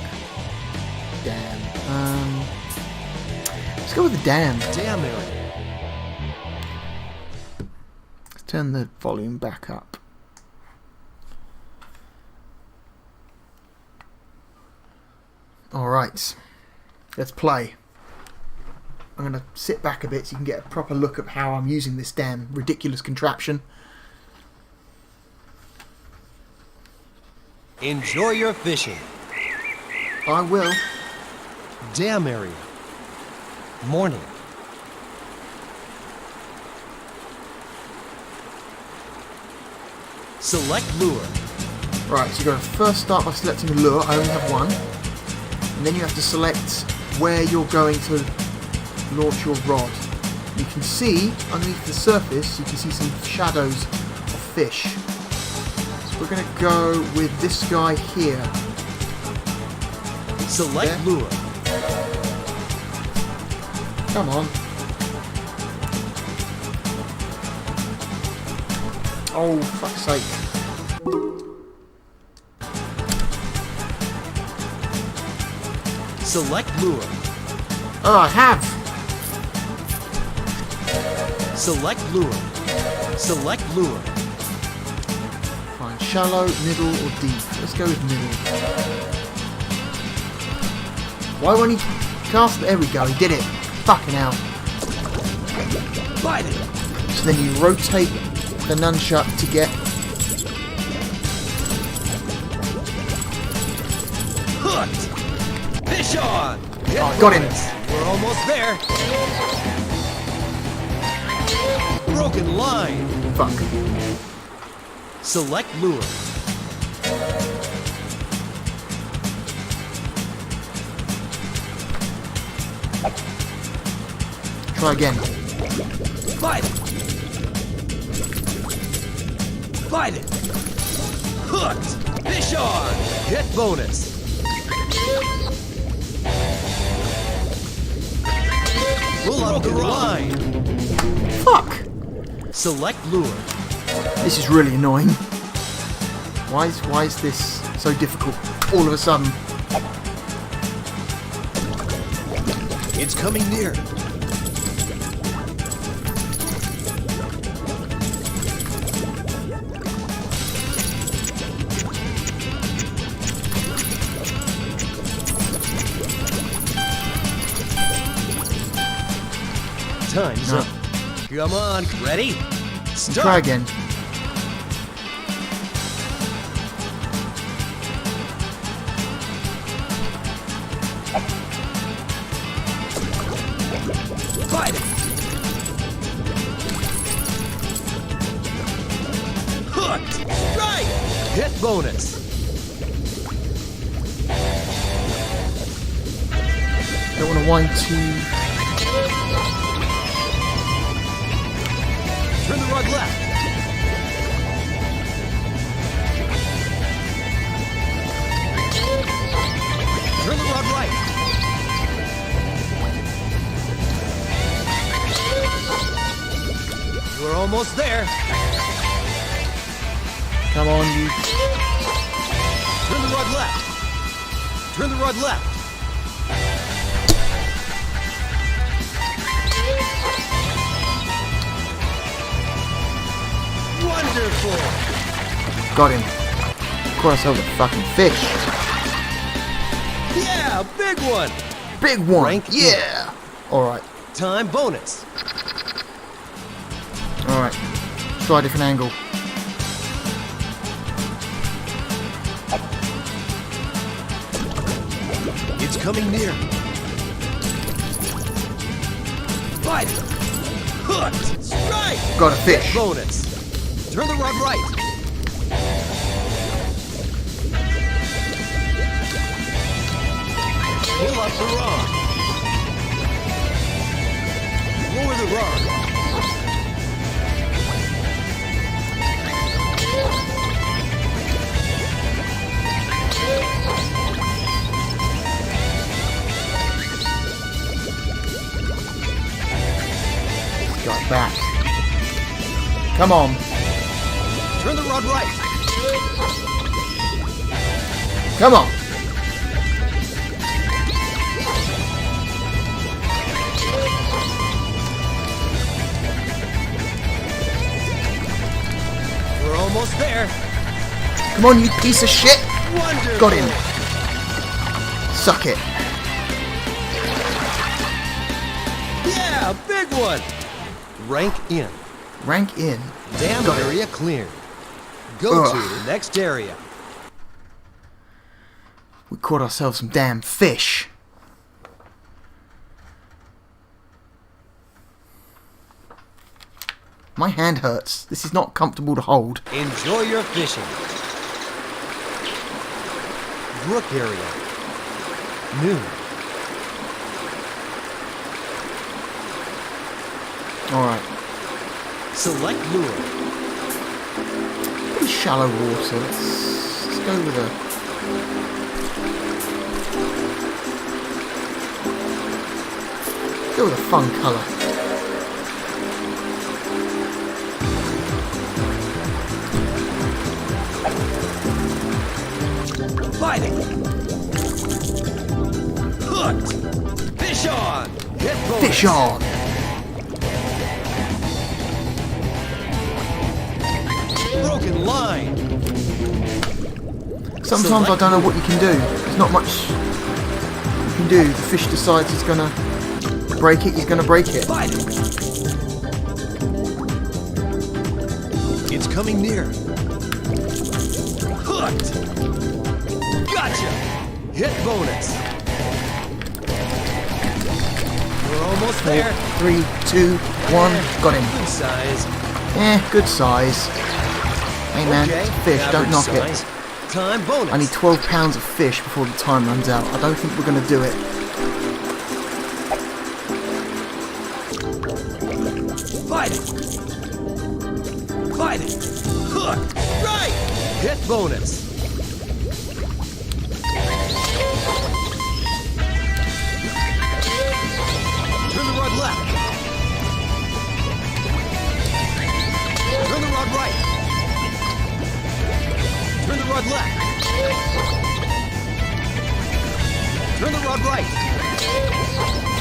dam. Let's go with the dam. Dam area. Let's turn the volume back up. Alright, let's play. I'm going to sit back a bit so you can get a proper look at how I'm using this damn ridiculous contraption. Enjoy your fishing. I will. Dam area. Morning. Select lure. Right, so you've got to first start by selecting a lure. I only have one. And then you have to select where you're going to launch your rod. You can see underneath the surface, you can see some shadows of fish. So we're going to go with this guy here. Select there. lure. Come on. Oh, fuck's sake. Select lure. Oh, I have. Select lure. Select lure. Fine, shallow, middle, or deep. Let's go with middle. Why won't he cast? There we go, he did it. Fucking hell. Bite it. So then you rotate the nunchuck to get. Hooked. Fish on. Oh, got him. We're almost there. Broken line. Fuck. Select lure. Try again. Bite it. Bite it. Hooked. Fish on. Hit bonus. Pull up the line. Fuck. Select lure. This is really annoying. Why is this so difficult all of a sudden? It's coming near. Time's No. up. Come on, ready? Start. Try again. Fight it. Hooked. Right. Hit bonus. Don't want to wind too. Turn the rod left. Turn the rod right. We're almost there. Come on, you. Turn the rod left. Turn the rod left. Got him. Caught ourselves a fucking fish. Yeah, big one. Big one. Rank Yeah. Alright. Time bonus. Alright. Let's try a different angle. It's coming near. Bite. Hooked. Strike. Got a fish. Bonus. Turn the rod right. Pull up the rod. Lower the rod. Got back. Come on. Turn the rod right. Come on. We're almost there. Come on, you piece of shit. Wonderful. Got him. Suck it. Yeah, big one. Rank in. Rank in. Dam Got it. area cleared. Go Ugh. to the next area. We caught ourselves some damn fish. My hand hurts. This is not comfortable to hold. Enjoy your fishing. Brook area. New. Alright. Select lure. Pretty shallow water. Let's go with a... Go with a fun colour. Fighting. Hooked. Fish on. Hit bonus. Fish on! Broken line. Sometimes I don't know what you can do. There's not much you can do. The fish decides he's gonna break it, he's gonna break it. Fighting. It's coming near. Hooked. Gotcha. Hit bonus. We're almost there. 3, 2, 1, got him. Good size. Good size. Hey man, Okay, it's a fish, don't knock average size. Time bonus. it. I need 12 pounds of fish before the time runs out. I don't think we're gonna do it. Fighting. Fighting. Hook. Right. Hit bonus. Turn the rod left. Turn the rod right. Turn the rod left. Turn the rod right.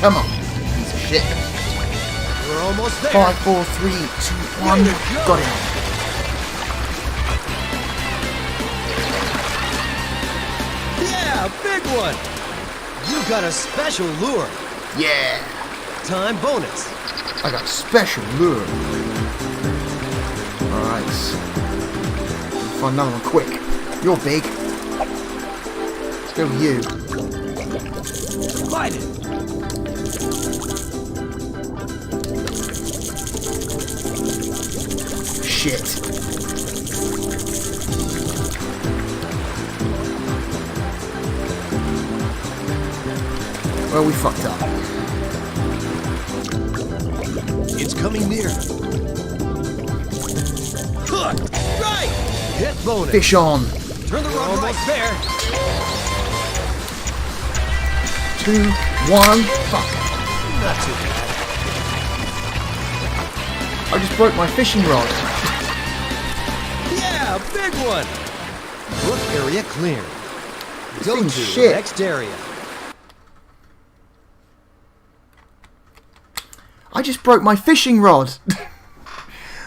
Come on, piece of shit. We're almost there. 5, 4, 3, 2, 1, Way to go. got him. Yeah, big one. You got a special lure. Yeah, Time bonus. I got a special lure. Alright, find another one quick. You're big. Let's go with you. Fight it. Shit. Well, we fucked up. It's coming near. Hook! Right! Hit bonus. Fish on. Turn the rod right there. 2, 1. Fuck. Not too bad. I just broke my fishing rod. Yeah, big one. Brook area clear. Go to thing's the shit. next area. I just broke my fishing rod.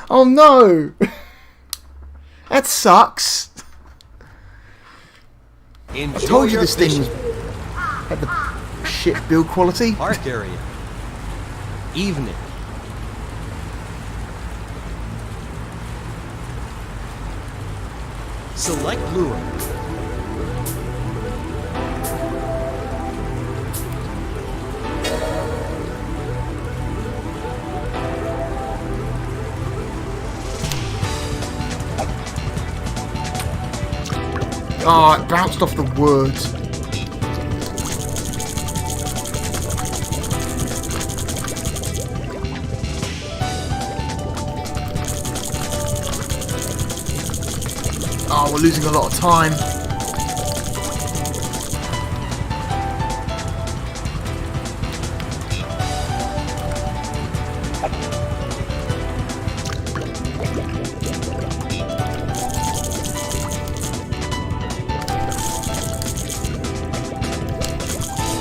Oh no. That sucks. Enjoy I told you your this thing fishing. had the shit build quality. Park area. Evening. Select lure. Oh, it bounced off the words. Oh, we're losing a lot of time.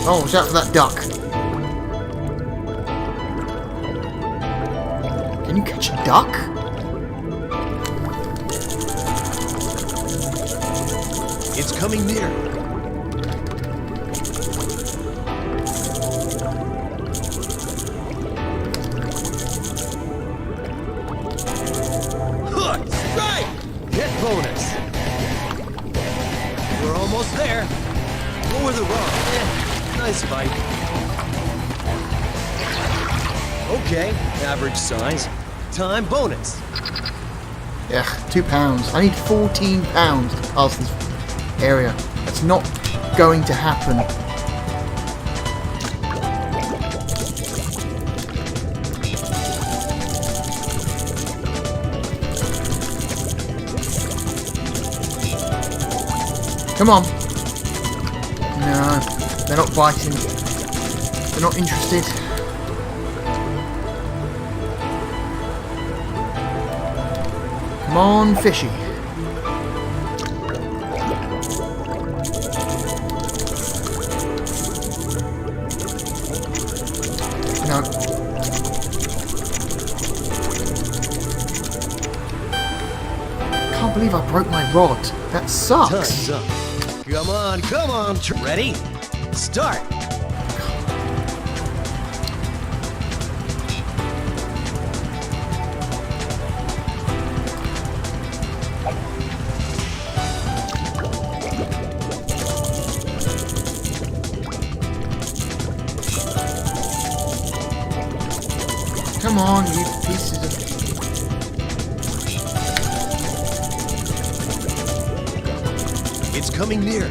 Oh, watch out for that duck. Can you catch a duck? It's coming near. Hook! Right! Hit bonus. We're almost there. Lower the rod. Nice fight. Okay, average size. Time bonus. Ugh, £2. I need £14 to pass this area. That's not going to happen. Come on. No, they're not biting. They're not interested. Come on, fishy. No. Can't believe I broke my rod. That sucks. Time's up. Come on. Ready? Start. Come on, you pieces of... It's coming near.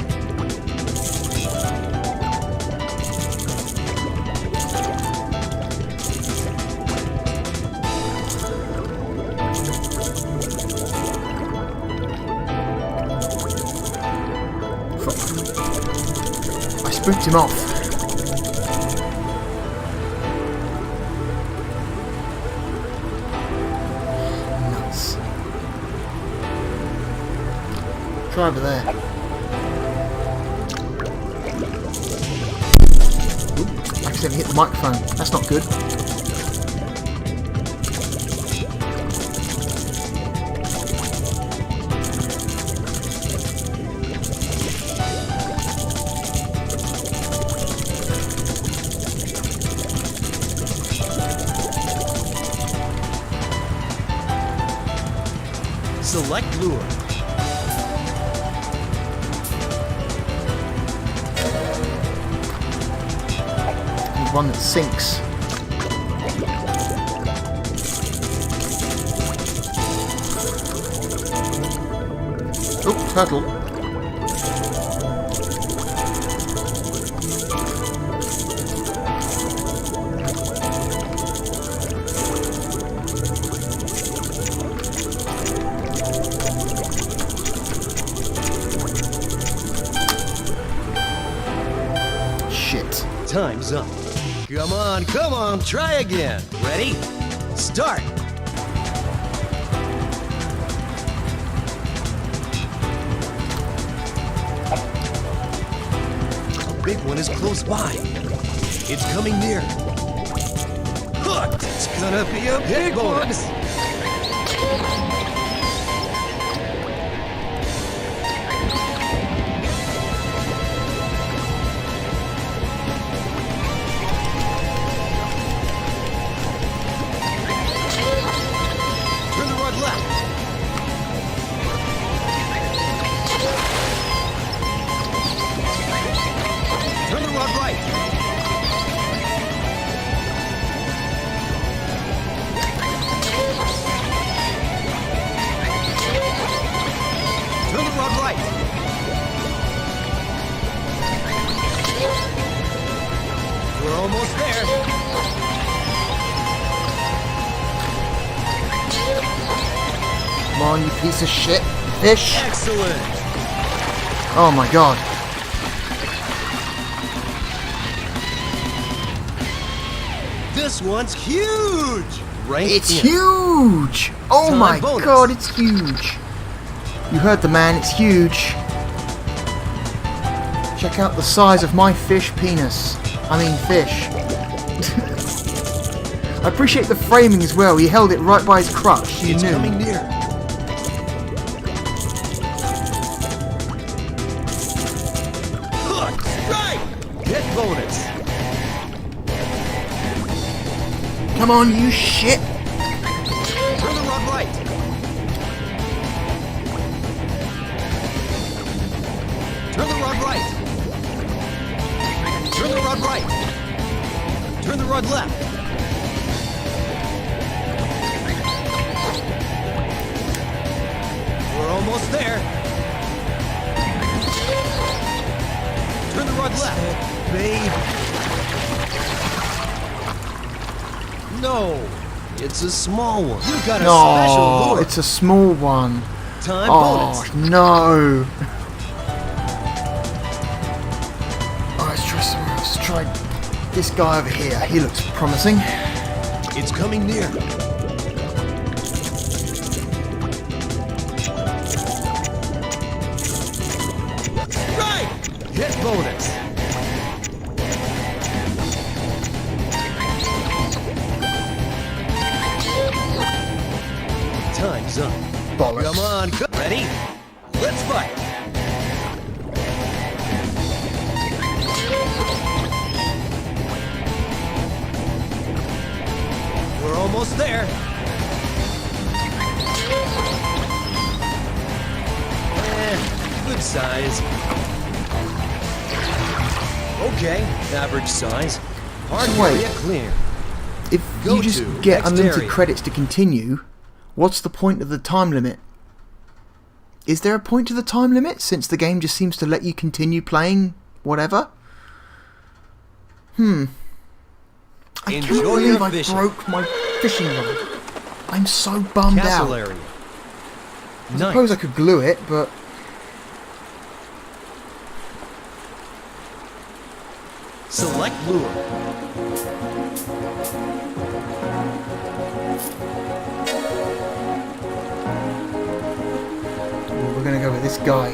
I spooked him off. Nuts. Try over there. Oop, accidentally hit the microphone. That's not good. Select lure. Need one that sinks. Oh, turtle. Shit. Time's up. Come on, try again. Ready? Start. A big one is close by. It's coming near. Hooked! It's gonna be a big one! on, you piece of shit. Fish. Excellent. Oh my god. This one's huge. Right? It's huge. Oh Time my bonus. god, it's huge. You heard the man, it's huge. Check out the size of my fish penis. I mean fish. I appreciate the framing as well. He held it right by his crutch. You It's knew. coming near. Hook. Right. Hit bonus. Come on, you shit. Turn the rod right. Turn the rod right. Turn the rod right. Turn the rod left. We're almost there. Turn the rod left. Babe. No, it's a small one. You got a special No, lure. it's a small one. Time Oh bonus. no. Alright, let's try somewhere else. Let's try this guy over here. He looks promising. It's coming near. Right! Hit bonus. Time's up. Bollocks. Come on, ready? Let's fight. We're almost there. Good size. Okay, average size. Hard So wait. area clear. If Go you just to get next unlimited area. credits to continue, what's the point of the time limit? Is there a point to the time limit, since the game just seems to let you continue playing whatever? I can't Enjoy believe your I fishing. broke my fishing rod. I'm so bummed Castle out. area. I suppose I could glue it, but... Select lure. We're gonna go with this guy.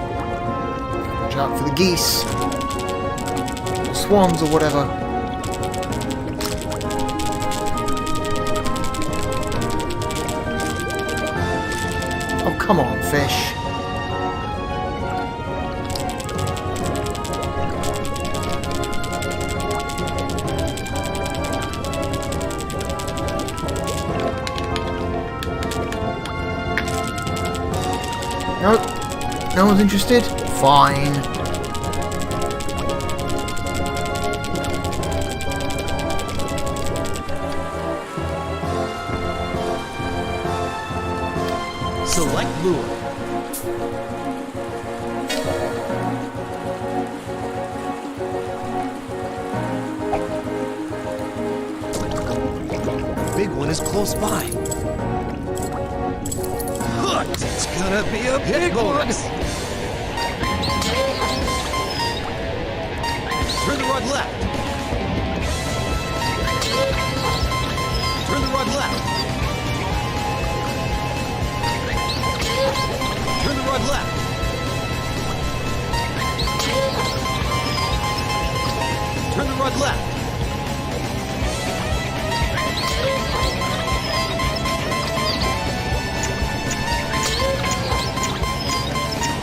Watch out for the geese. Or swans or whatever. Oh, come on, fish. Nope. No one's interested? Fine. Select lure. Big one is close by. Hooked! It's gonna be a big one! Turn the rod left. Turn the rod left. Turn the rod left. Turn the rod left.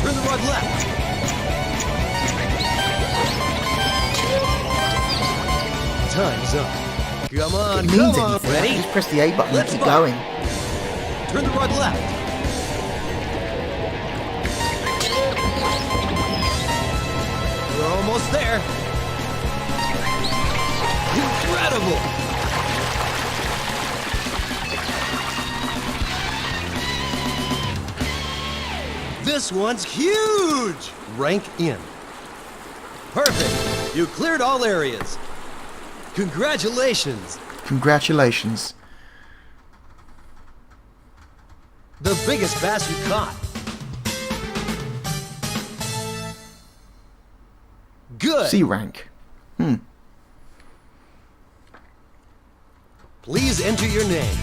Turn the rod left. Time's up. Come on, It means come on. anything. Ready? Just press the A button Let's and keep fight. going. Turn the rod left. We're almost there. Incredible. This one's huge! Rank in. Perfect! You cleared all areas. Congratulations! Congratulations. The biggest bass you caught. Good! C rank. Please enter your name.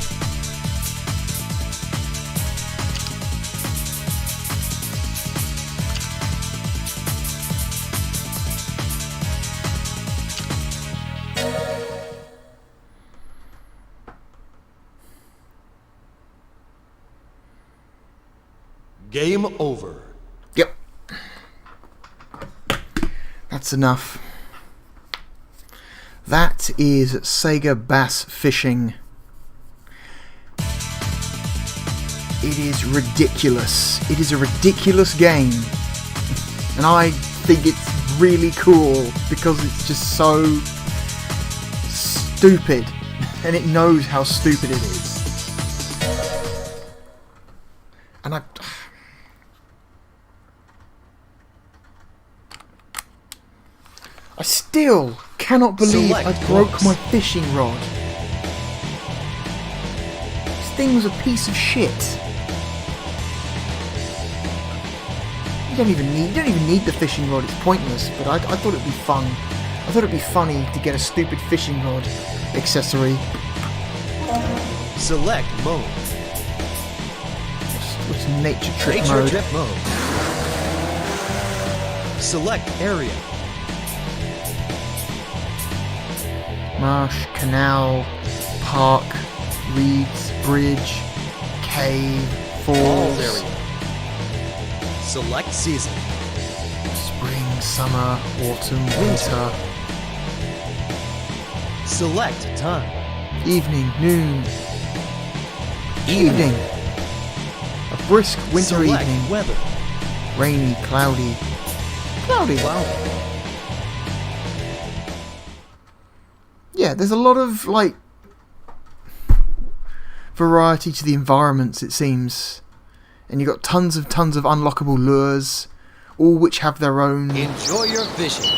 Game over. Yep. That's enough. That is Sega Bass Fishing. It is ridiculous. It is a ridiculous game. And I think it's really cool because it's just so stupid. And it knows how stupid it is. And I still cannot believe Select I broke box. my fishing rod. This thing was a piece of shit. You don't even need the fishing rod. It's pointless. But I thought it'd be fun. I thought it'd be funny to get a stupid fishing rod accessory. Select mode. What's nature trip Nature mode? trip mode. Select area. Marsh, canal, park, reeds, bridge, cave, Falls falls, area. Select season. spring, summer, autumn, winter, Select time. evening, noon, evening. A brisk winter Select evening, weather. rainy, cloudy, cloudy. Yeah, there's a lot of like variety to the environments, it seems, and you've got tons of unlockable lures, all which have their own Enjoy your fishing.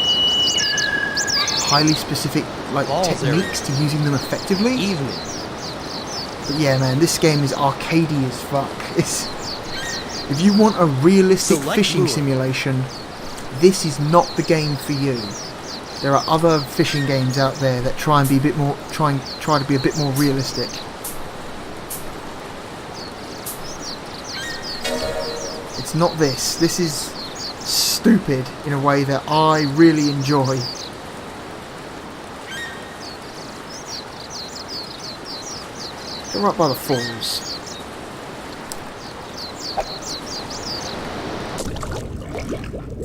highly specific like Balls techniques to using them effectively. Evening. But yeah, man, this game is arcadey as fuck. If you want a realistic Select fishing lure. simulation, this is not the game for you. There are other fishing games out there that try to be a bit more realistic. It's not this. This is stupid in a way that I really enjoy. Go right by the falls.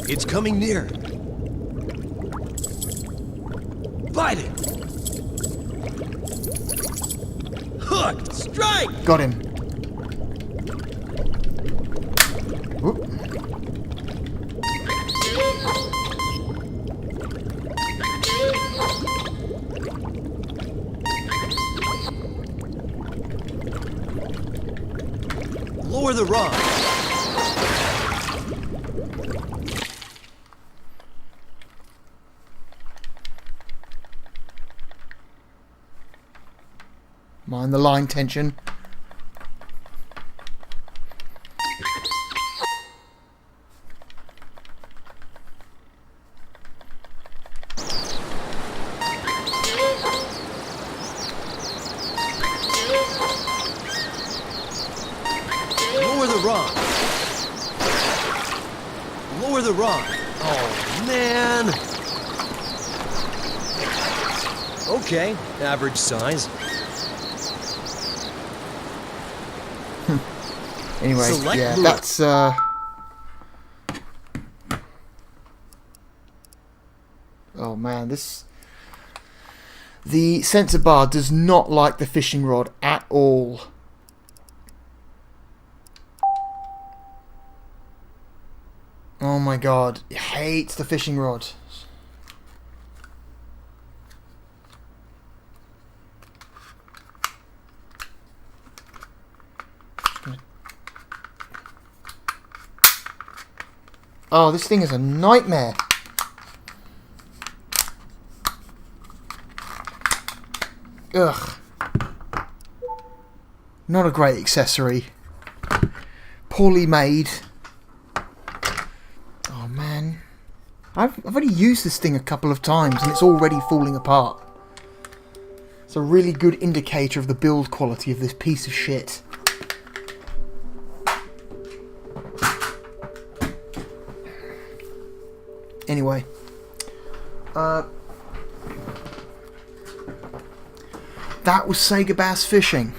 It's coming near. Bite it. Hooked. Strike. Got him. Whoop. Lower the rod. Mind the line tension. Lower the rod. Lower the rod. Oh, man. Okay, average size. Anyway, Select yeah, lure. that's oh man, the sensor bar does not like the fishing rod at all. Oh my god, it hates the fishing rod. Oh, this thing is a nightmare. Ugh. Not a great accessory. Poorly made. Oh man. I've only used this thing a couple of times and it's already falling apart. It's a really good indicator of the build quality of this piece of shit. Anyway. That was Sega Bass Fishing.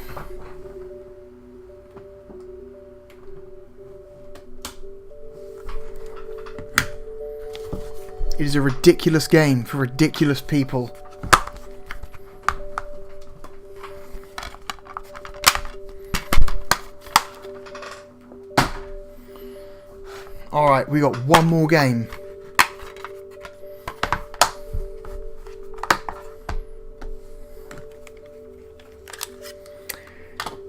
It is a ridiculous game for ridiculous people. Alright, we got one more game.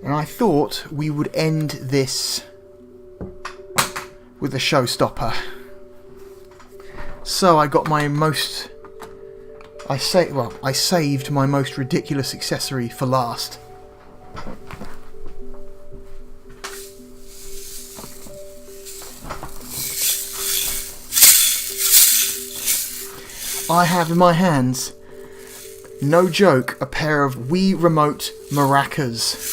And I thought we would end this with a showstopper. So I got my most... I saved my most ridiculous accessory for last. I have in my hands, no joke, a pair of Wii Remote maracas.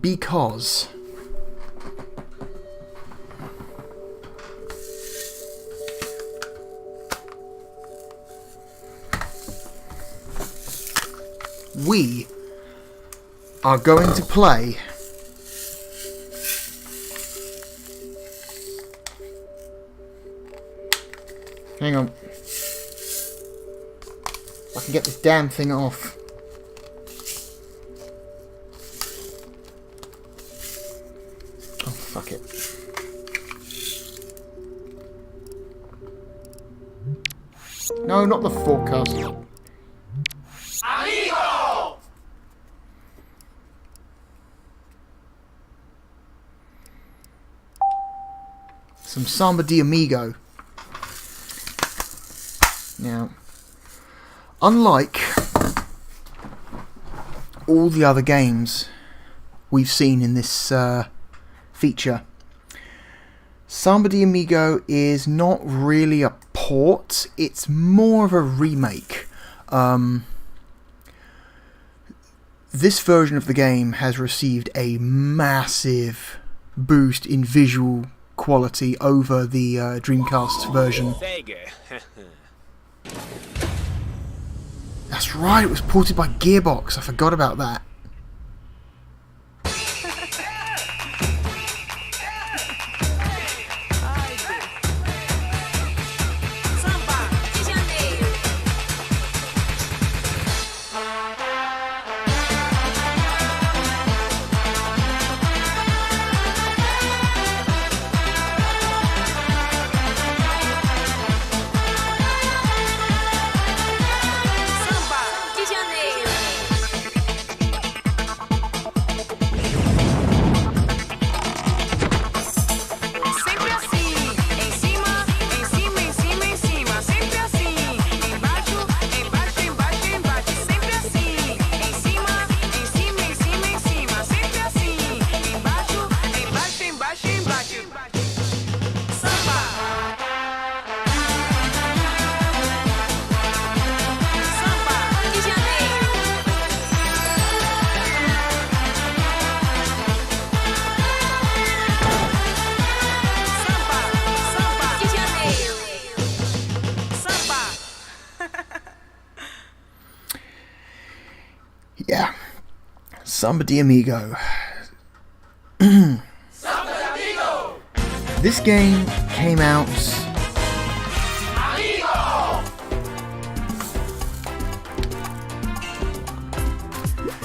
Because we are going to play hang on, I can get this damn thing off. Fuck it. No, not the forecast. Amigo! Some Samba de Amigo. Now, unlike all the other games we've seen in this feature, Samba de Amigo is not really a port, it's more of a remake. This version of the game has received a massive boost in visual quality over the Dreamcast version. That's right, it was ported by Gearbox, I forgot about that. Yeah, Samba de Amigo. Samba de Amigo! This game came out... Amigo!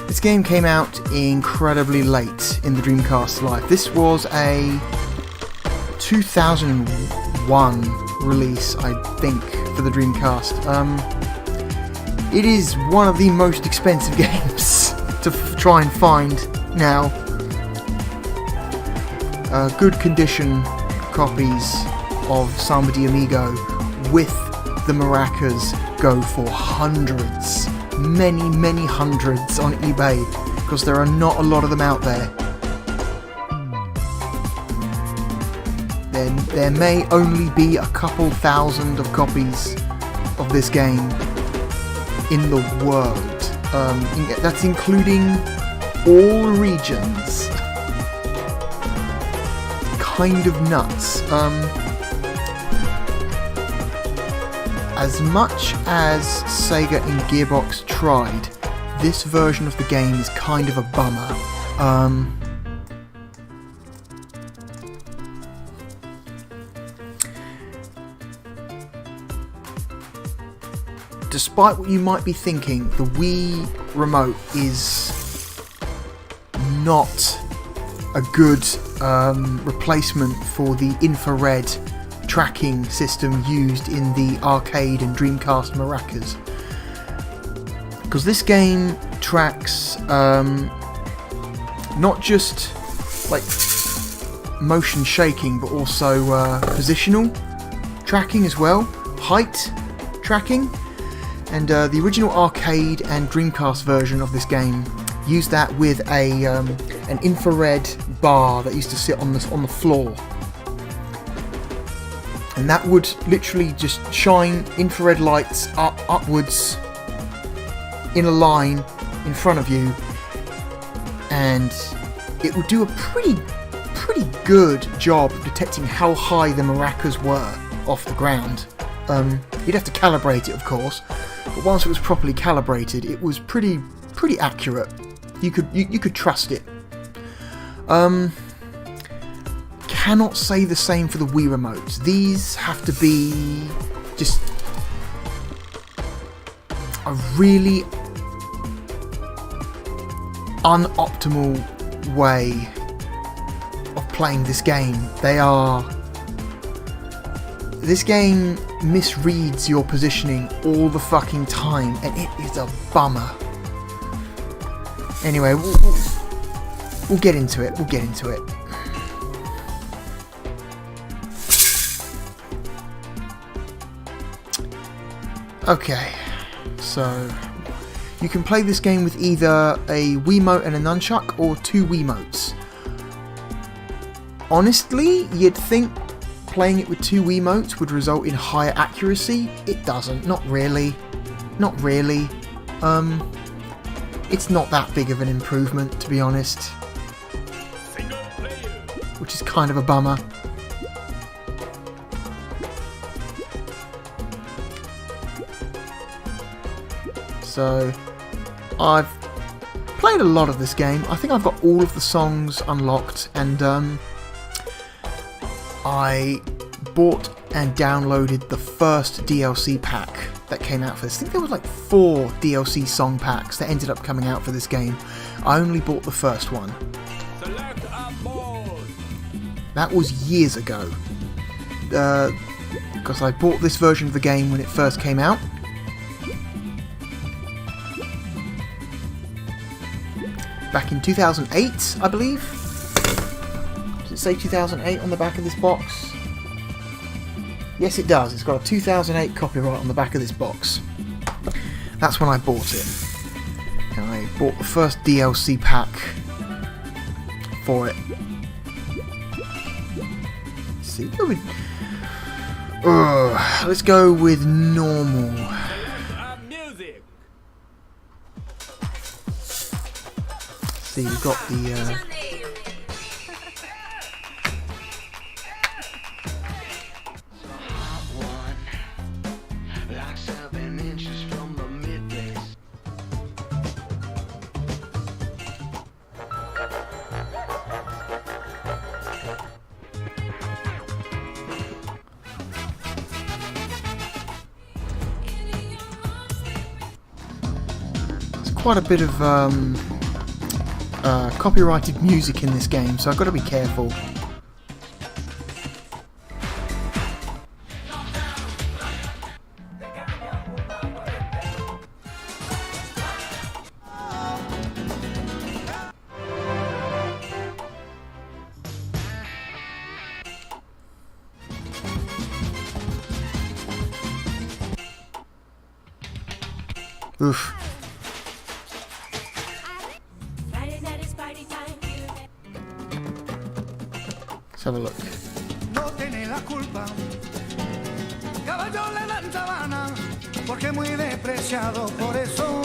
This game came out incredibly late in the Dreamcast's life. This was a 2001 release, I think, for the Dreamcast. It is one of the most expensive games to try and find now. Good condition copies of Samba de Amigo with the maracas go for hundreds, many hundreds on eBay, because there are not a lot of them out there. There may only be a couple thousand of copies of this game in the world. That's including all regions. Kind of nuts. As much as Sega and Gearbox tried, this version of the game is kind of a bummer. Despite what you might be thinking, the Wii remote is not a good replacement for the infrared tracking system used in the arcade and Dreamcast maracas. Because this game tracks not just like motion shaking, but also positional tracking as well, height tracking. And the original arcade and Dreamcast version of this game used that with an infrared bar that used to sit on the floor, and that would literally just shine infrared lights upwards in a line in front of you, and it would do a pretty good job of detecting how high the maracas were off the ground. You'd have to calibrate it, of course, but once it was properly calibrated, it was pretty accurate. You could trust it. Cannot say the same for the Wii remotes. These have to be just a really unoptimal way of playing this game. This game misreads your positioning all the fucking time, and it is a bummer. Anyway, we'll get into it. Okay, so you can play this game with either a Wiimote and a nunchuck or two Wiimotes. Honestly, you'd think playing it with two Wiimotes would result in higher accuracy. It doesn't. Not really. It's not that big of an improvement, to be honest. Which is kind of a bummer. So, I've played a lot of this game. I think I've got all of the songs unlocked, and I bought and downloaded the first DLC pack that came out for this. I think there were like 4 DLC song packs that ended up coming out for this game. I only bought the first one. That was years ago. Because I bought this version of the game when it first came out. Back in 2008, I believe. Does it say 2008 on the back of this box? Yes, it does. It's got a 2008 copyright on the back of this box. That's when I bought it. And I bought the first DLC pack for it. Let's see. Let's go with normal. See, you've got the quite a bit of copyrighted music in this game, so I've got to be careful. Oof. Let's have a look. No tiene la culpa. Caballo le dan sabana, porque muy despreciado, por eso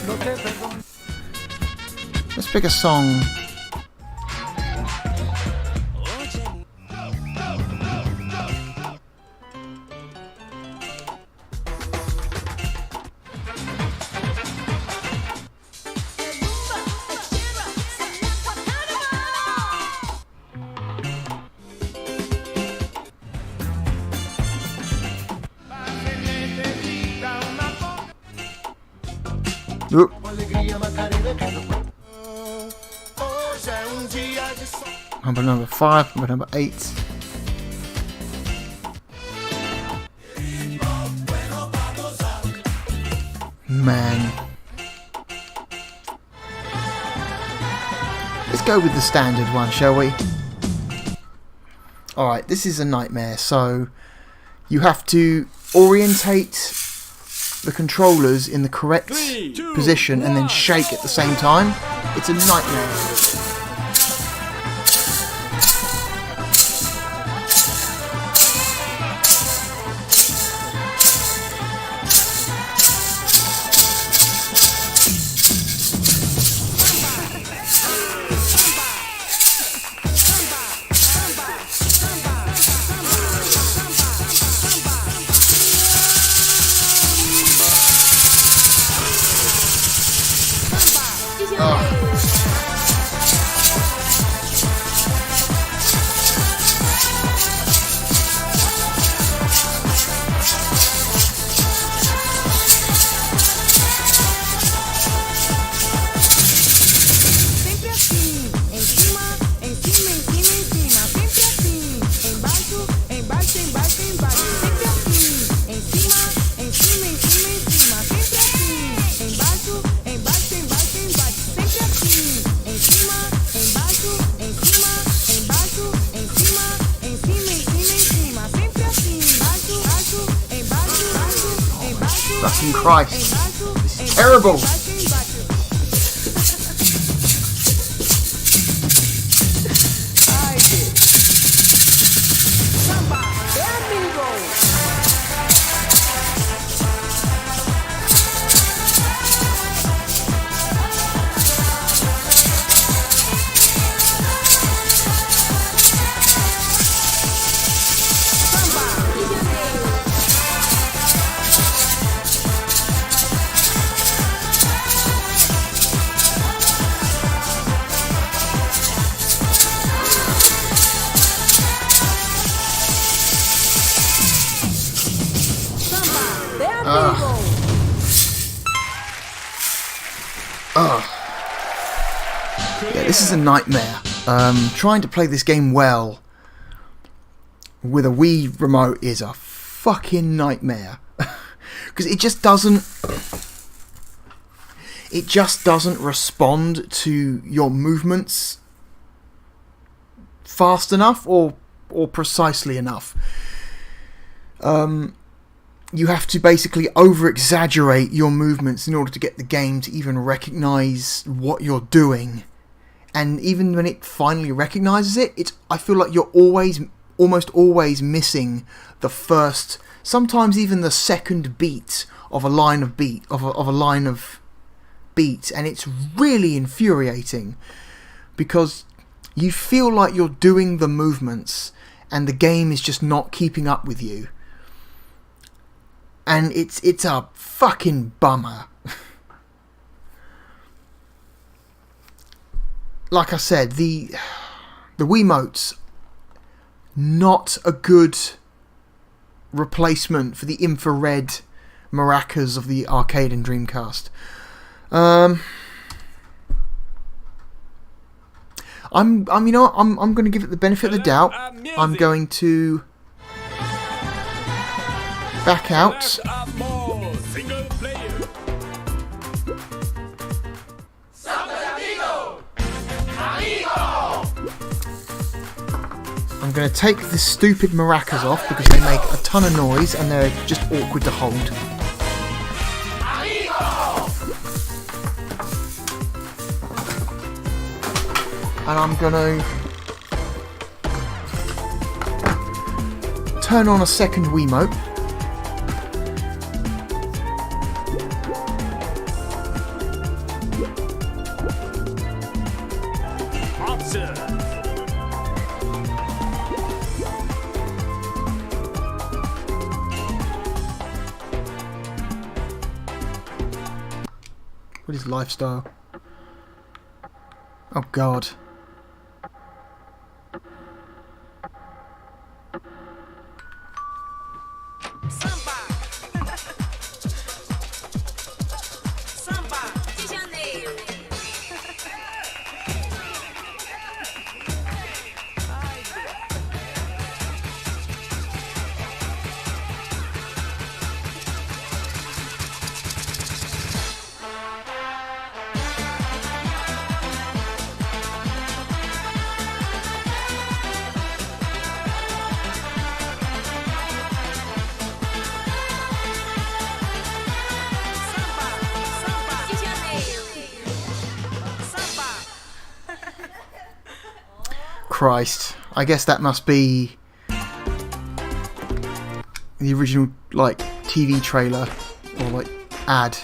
no te perdono. Let's pick a song. Oop. Number 5, number 8. Man. Let's go with the standard one, shall we? Alright, this is a nightmare, so you have to orientate the controllers in the correct position and then shake at the same time. It's a nightmare. Fucking Christ. This is terrible. Samba de Amigo. Yeah, this is a nightmare. Trying to play this game well with a Wii remote is a fucking nightmare. Because it just doesn't respond to your movements fast enough or precisely enough. You have to basically over-exaggerate your movements in order to get the game to even recognise what you're doing. And even when it finally recognises it, I feel like you're almost always missing the first, sometimes even the second beat of a line of beats, and it's really infuriating because you feel like you're doing the movements and the game is just not keeping up with you. And it's a fucking bummer. Like I said, the Wiimote's not a good replacement for the infrared maracas of the arcade and Dreamcast. I'm going to give it the benefit of the doubt. I'm going to back out. I'm going to take the stupid maracas off because they make a ton of noise and they're just awkward to hold. and I'm gonna turn on a second Wiimote. What is lifestyle? Oh God. Christ, I guess that must be the original, like, TV trailer or like ad.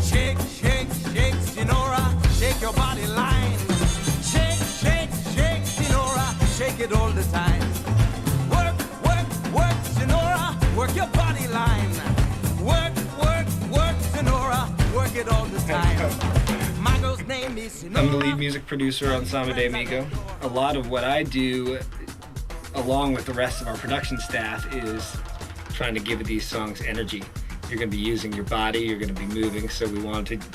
Shake, shake, shake, Sinora, shake your body line. Shake, shake, shake, Sinora, shake it all the time. Work, work, work, Sinora, work your body line. Work, work, work, Sinora, work it all the time. My girl's name is Sinora. I'm the lead music producer on Samba de Amigo. A lot of what I do, along with the rest of our production staff, is trying to give these songs energy. You're going to be using your body, you're going to be moving, so we wanted to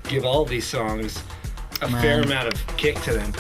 give all these songs a fair amount of kick to them.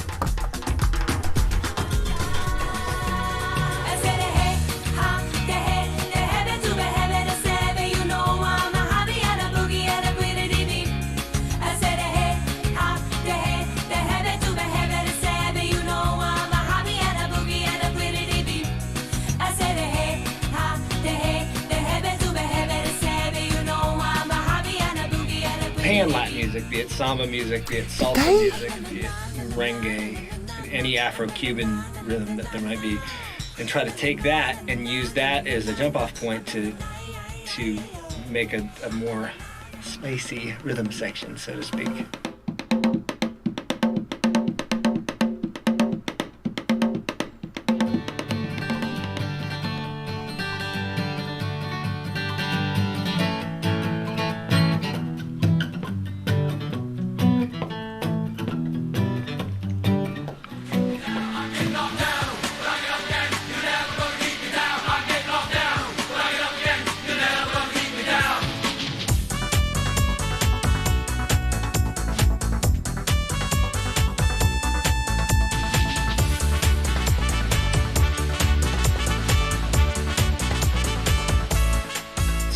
Pan Latin music, be it samba music, be it salsa music, be it merengue, any Afro-Cuban rhythm that there might be, and try to take that and use that as a jump-off point to make a more spacey rhythm section, so to speak.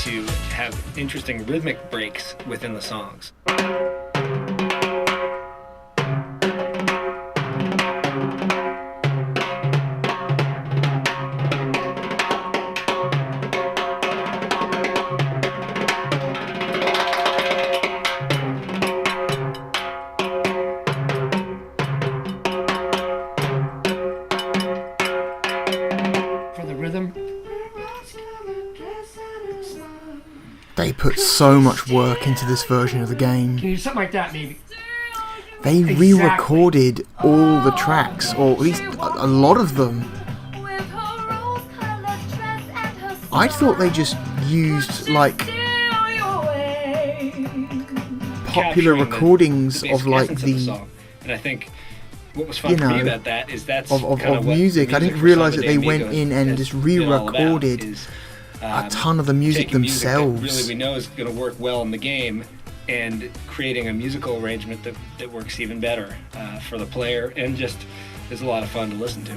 To have interesting rhythmic breaks within the songs. For the rhythm, They put so much work into this version of the game. can you do something like that, maybe? They re-recorded all the tracks, or at least a lot of them. I thought they just used, like, popular Capturing recordings the of, like, essence of the song. And I think what was fun you for me know, about that is that's of kind of what music. I didn't for realise Samba that de they went Amigo in and has just been all about re-recorded is, a ton of the music taking music that themselves. really we know is going to work well in the game, and creating a musical arrangement that works even better for the player, and just is a lot of fun to listen to.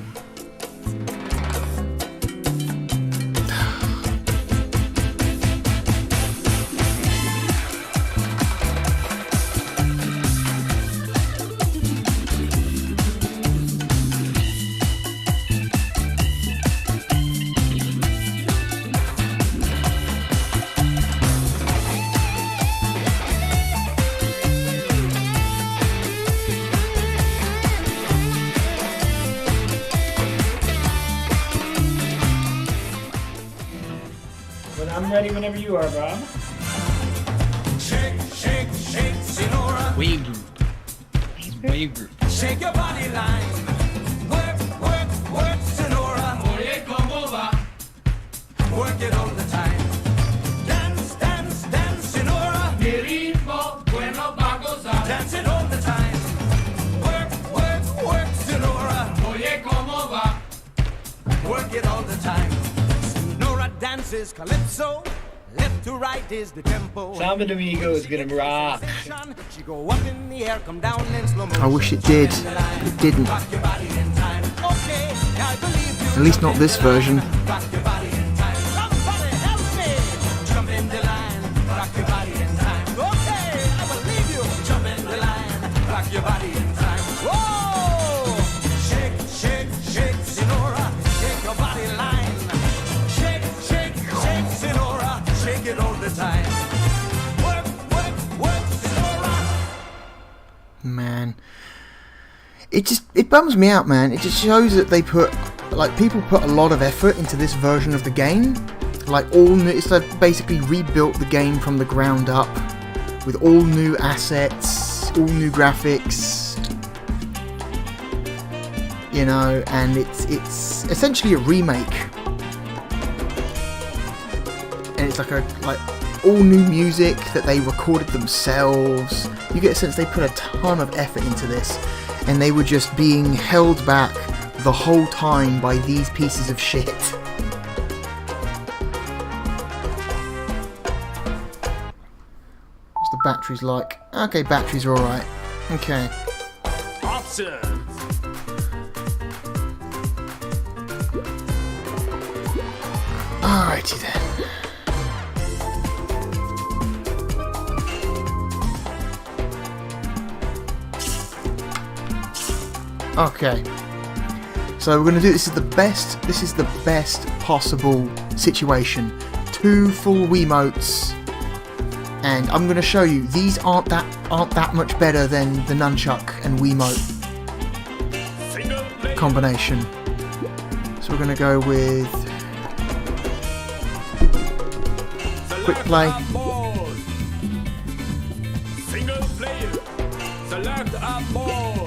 But I'm ready whenever you are, Bob. Shake, shake, shake, Senora. Wave group. Wave group. Shake your body line. Work, work, work, Senora. Oye, como va? Work it all the time. Dance, dance, dance, Senora. Mi ritmo, bueno va gozar. Dance it all the time. Work, work, work, Senora. Oye, como va? Work it all the time. Senora dances calypso. Left to right is the tempo. Samba de Amigo is gonna rock. She go up in the air, come down in slow motion. I wish it did, but it didn't. Rock your body in time. Okay, I believe you. At least not this version. Rock your body in time. Somebody help me. Jump in the line. Rock your body in time. Okay, I believe you. Jump in the line. Rock your body in time. Whoa! Shake, shake, shake, Senora. Shake your body line. Shake, shake, shake, Senora. Shake it all the time. Work, work, work, Senora. Man, it bums me out, man. It just shows that they people put a lot of effort into this version of the game. Like all new, it's like basically rebuilt the game from the ground up with all new assets, all new graphics, you know, and it's essentially a remake. And it's like all new music that they recorded themselves. You get a sense they put a ton of effort into this, and they were just being held back the whole time by these pieces of shit. What's the batteries like? Okay, batteries are alright. Okay. Options. Alrighty then. Okay, so we're going to do this is the best possible situation. 2 full Wiimotes, and I'm going to show you these aren't that much better than the nunchuck and Wiimote combination. So we're going to go with quick play. Single player. Select a board.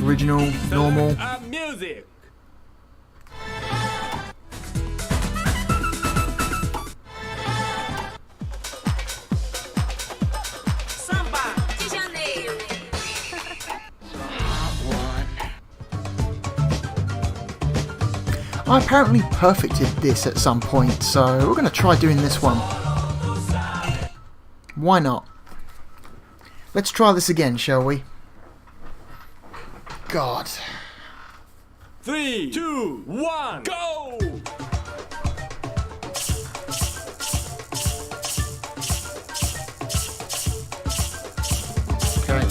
Original, normal. Music. Samba de Janeiro. I apparently perfected this at some point, so we're going to try doing this one. Why not? Let's try this again, shall we? God. 3, 2, 1, go! Okay.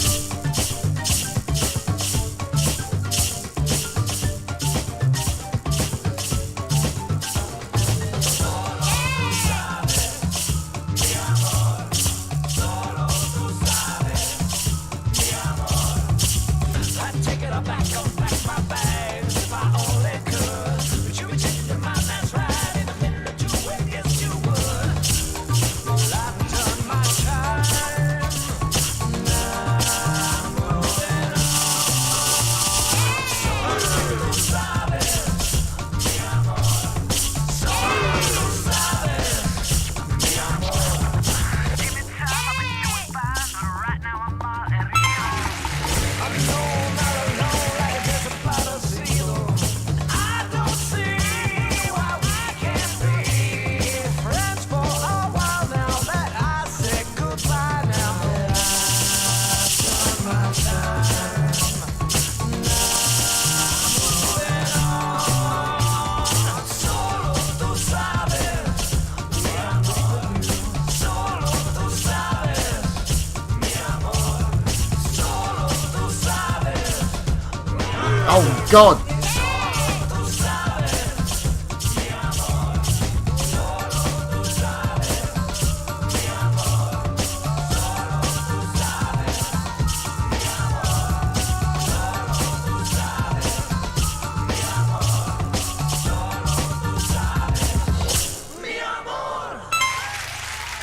Oh God!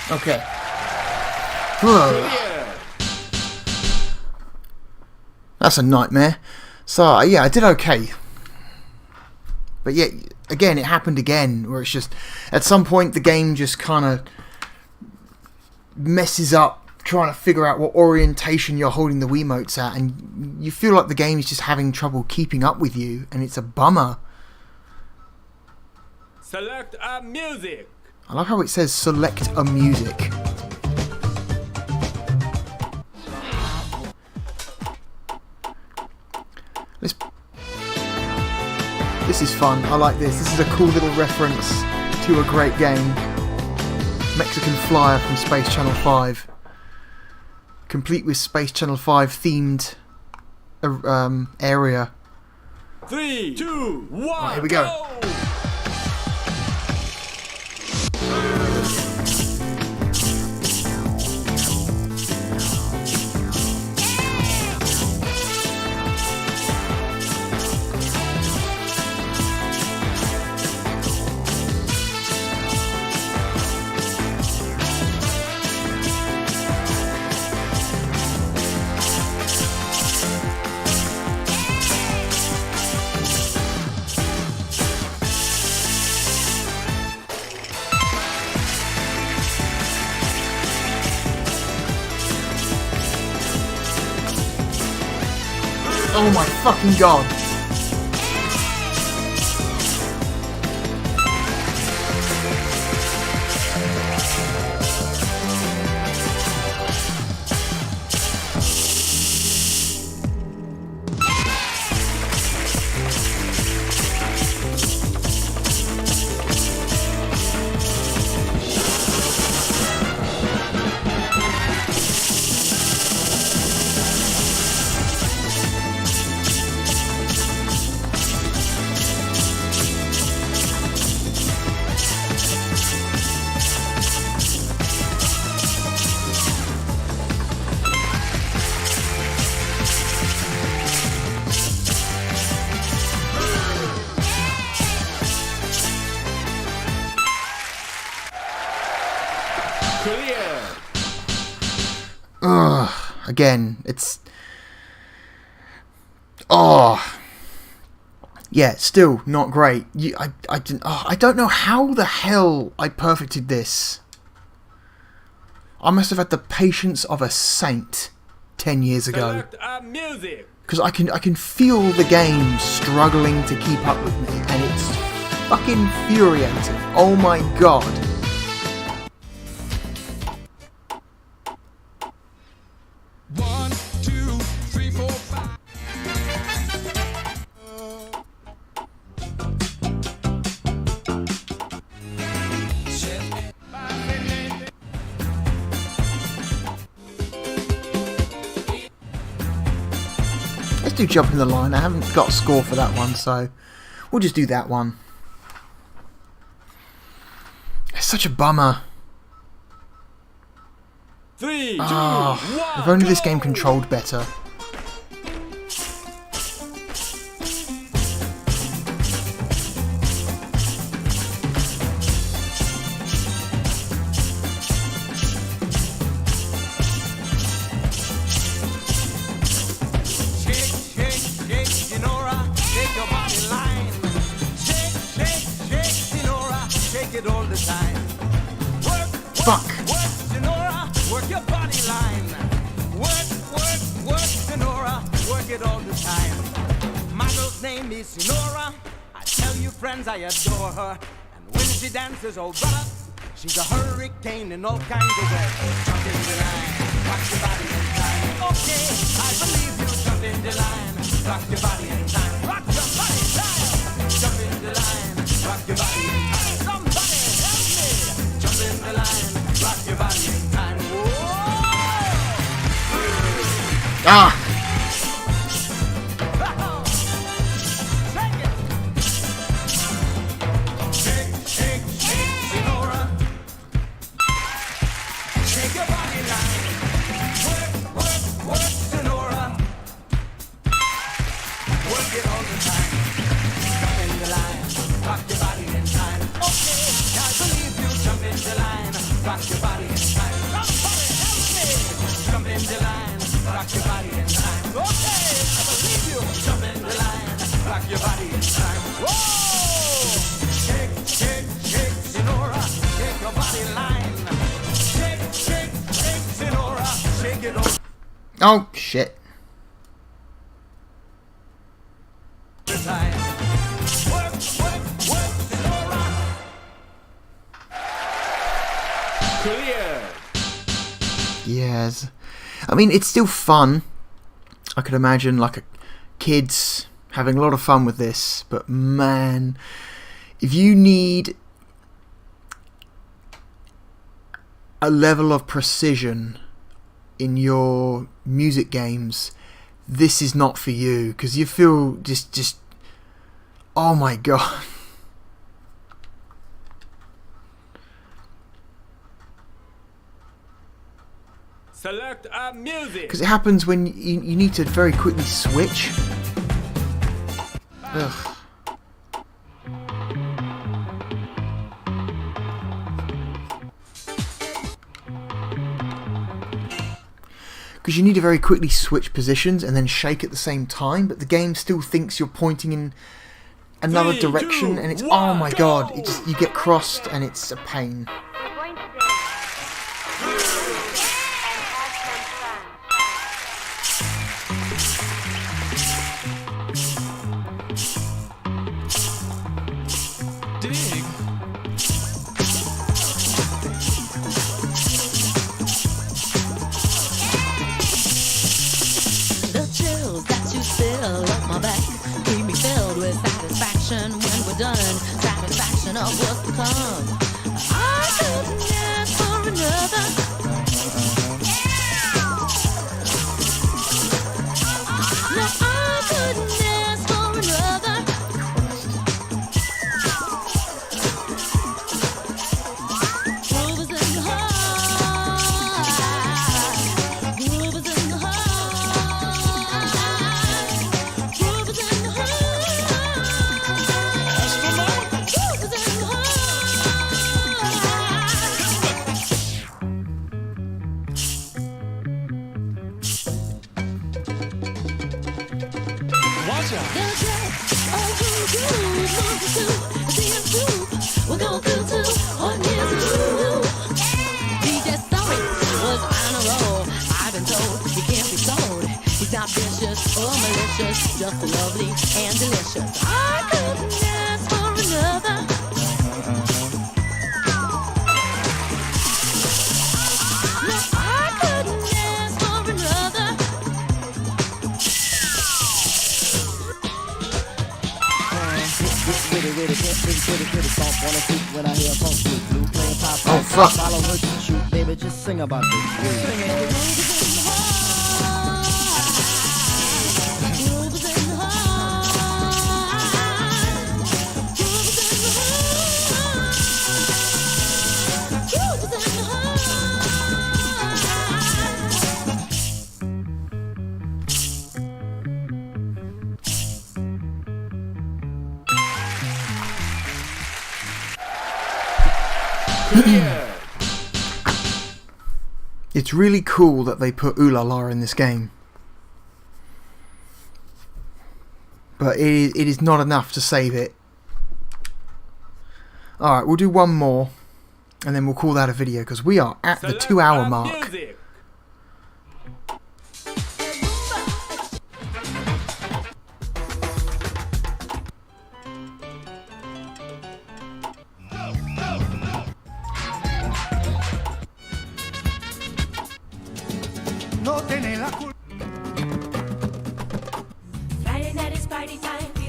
Okay. Whoa. That's a nightmare. So, yeah, I did okay. But yeah, again, it happened again, where it's just, at some point the game just kind of messes up trying to figure out what orientation you're holding the Wiimotes at, and you feel like the game is just having trouble keeping up with you, and it's a bummer. Select a music. I like how it says select a music. This is fun. I like this. This is a cool little reference to a great game. Mexican Flyer from Space Channel 5. Complete with Space Channel 5 themed area. 3, 2, 1. Right, here we go. Oh my fucking god. Again, it's... yeah, still not great. I don't know how the hell I perfected this. I must have had the patience of a saint 10 years ago. Because I can feel the game struggling to keep up with me, and it's fucking infuriating. Oh my god. Do jump in the line. I haven't got a score for that one, so we'll just do that one. It's such a bummer. 3, 2, 1, if only this game controlled better. Fuck. Work, Sonora, work your body line. Work, Sonora, work it all the time. My girl's name is Sonora. I tell you, friends, I adore her. And when she dances, oh brother, she's a hurricane in all kinds of ways. Jump in the line, rock your body in time. Okay, I believe you. Jump in the line, rock your body in time. Rock your body in time. Jump in the line, rock your body in time. Somebody help me. Jump in the line. Rock your body in time. Ah! Shake, Sonora. Shake your body line. Work, Sonora. Work it all the time. Jump in the line. Rock your body in time. Okay, I believe you. Jump in the line. Rock your body in time. in the line, rock your body in time. Okay, I believe you. Jump in the line, rock your body in time. Whoa! Shake, shake, shake, Senora, shake your body line. Shake, shake, shake, Senora, shake it all Oh, shit. the time. Work, work, work, Senora. Clear. Yes. I mean, it's still fun. I could imagine, like, kids having a lot of fun with this. But, man, if you need a level of precision in your music games, this is not for you, because you feel just oh my god. Select a music. Because it happens when you need to very quickly switch. Ugh. Because you need to very quickly switch positions and then shake at the same time, but the game still thinks you're pointing in another 3, direction, 2, and it's 1, oh my go! god, you get crossed and it's a pain. Dig. The chills that you spill up my back keep me filled with satisfaction when we're done. Satisfaction of what's to come. I couldn't ask for another. No, I couldn't ask for another. Groove is in the heart. Groove is in the heart. Groove is in the heart. Groove is in the heart. Watch out. The jet, oh groove, multitude, dance groove. We're gonna do too, what is it? DJ Story was on a roll. I've been told he can't be sold. He's not vicious or malicious, just lovely and delicious. I couldn't ask for another. No, I couldn't ask for another. Oh fuck. Follow her to shoot, baby, just sing about this. It's really cool that they put Ooh La La in this game. But it is not enough to save it. Alright, we'll do one more. And then we'll call that a video, because we are at the 2-hour mark. Music.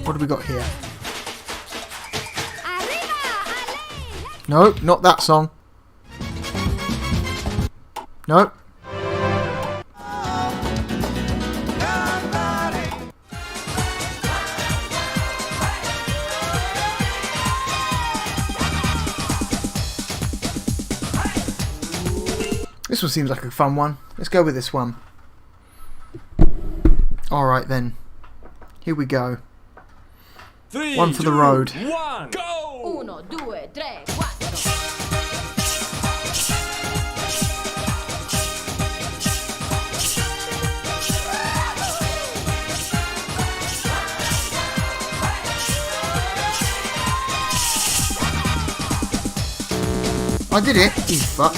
What do we got here? No, not that song. No. This one seems like a fun one. Let's go with this one. Alright then. Here we go. 3, One for the 2, road. 1, go! 1, 2, 3, 4. I did it, you fuck.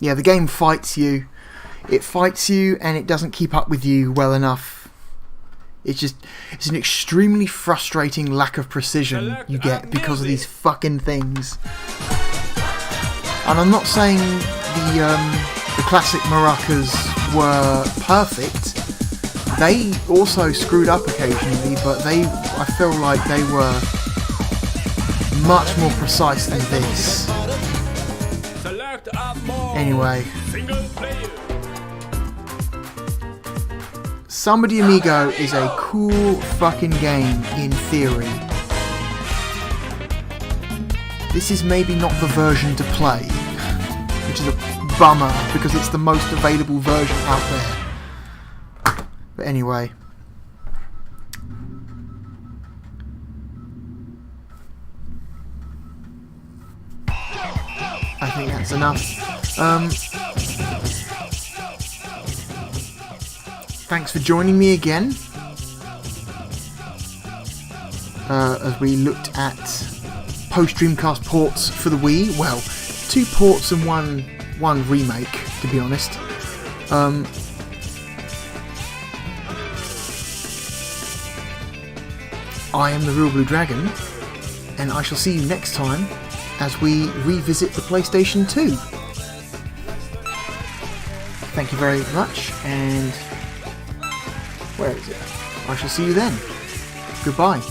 Yeah, the game fights you. It fights you and it doesn't keep up with you well enough. It's an extremely frustrating lack of precision you get because of these fucking things. And I'm not saying the classic maracas were perfect. They also screwed up occasionally, but I feel like they were much more precise than this. Anyway, Samba de Amigo is a cool fucking game in theory. This is maybe not the version to play, which is a bummer because it's the most available version out there. But anyway. I think that's enough. Thanks for joining me again as we looked at Post-Dreamcast ports for the Wii. Well, 2 ports and one remake, to be honest. I am the Real Blue Dragon, and I shall see you next time as we revisit the PlayStation 2. Thank you very much, and where is it? I shall see you then. Goodbye.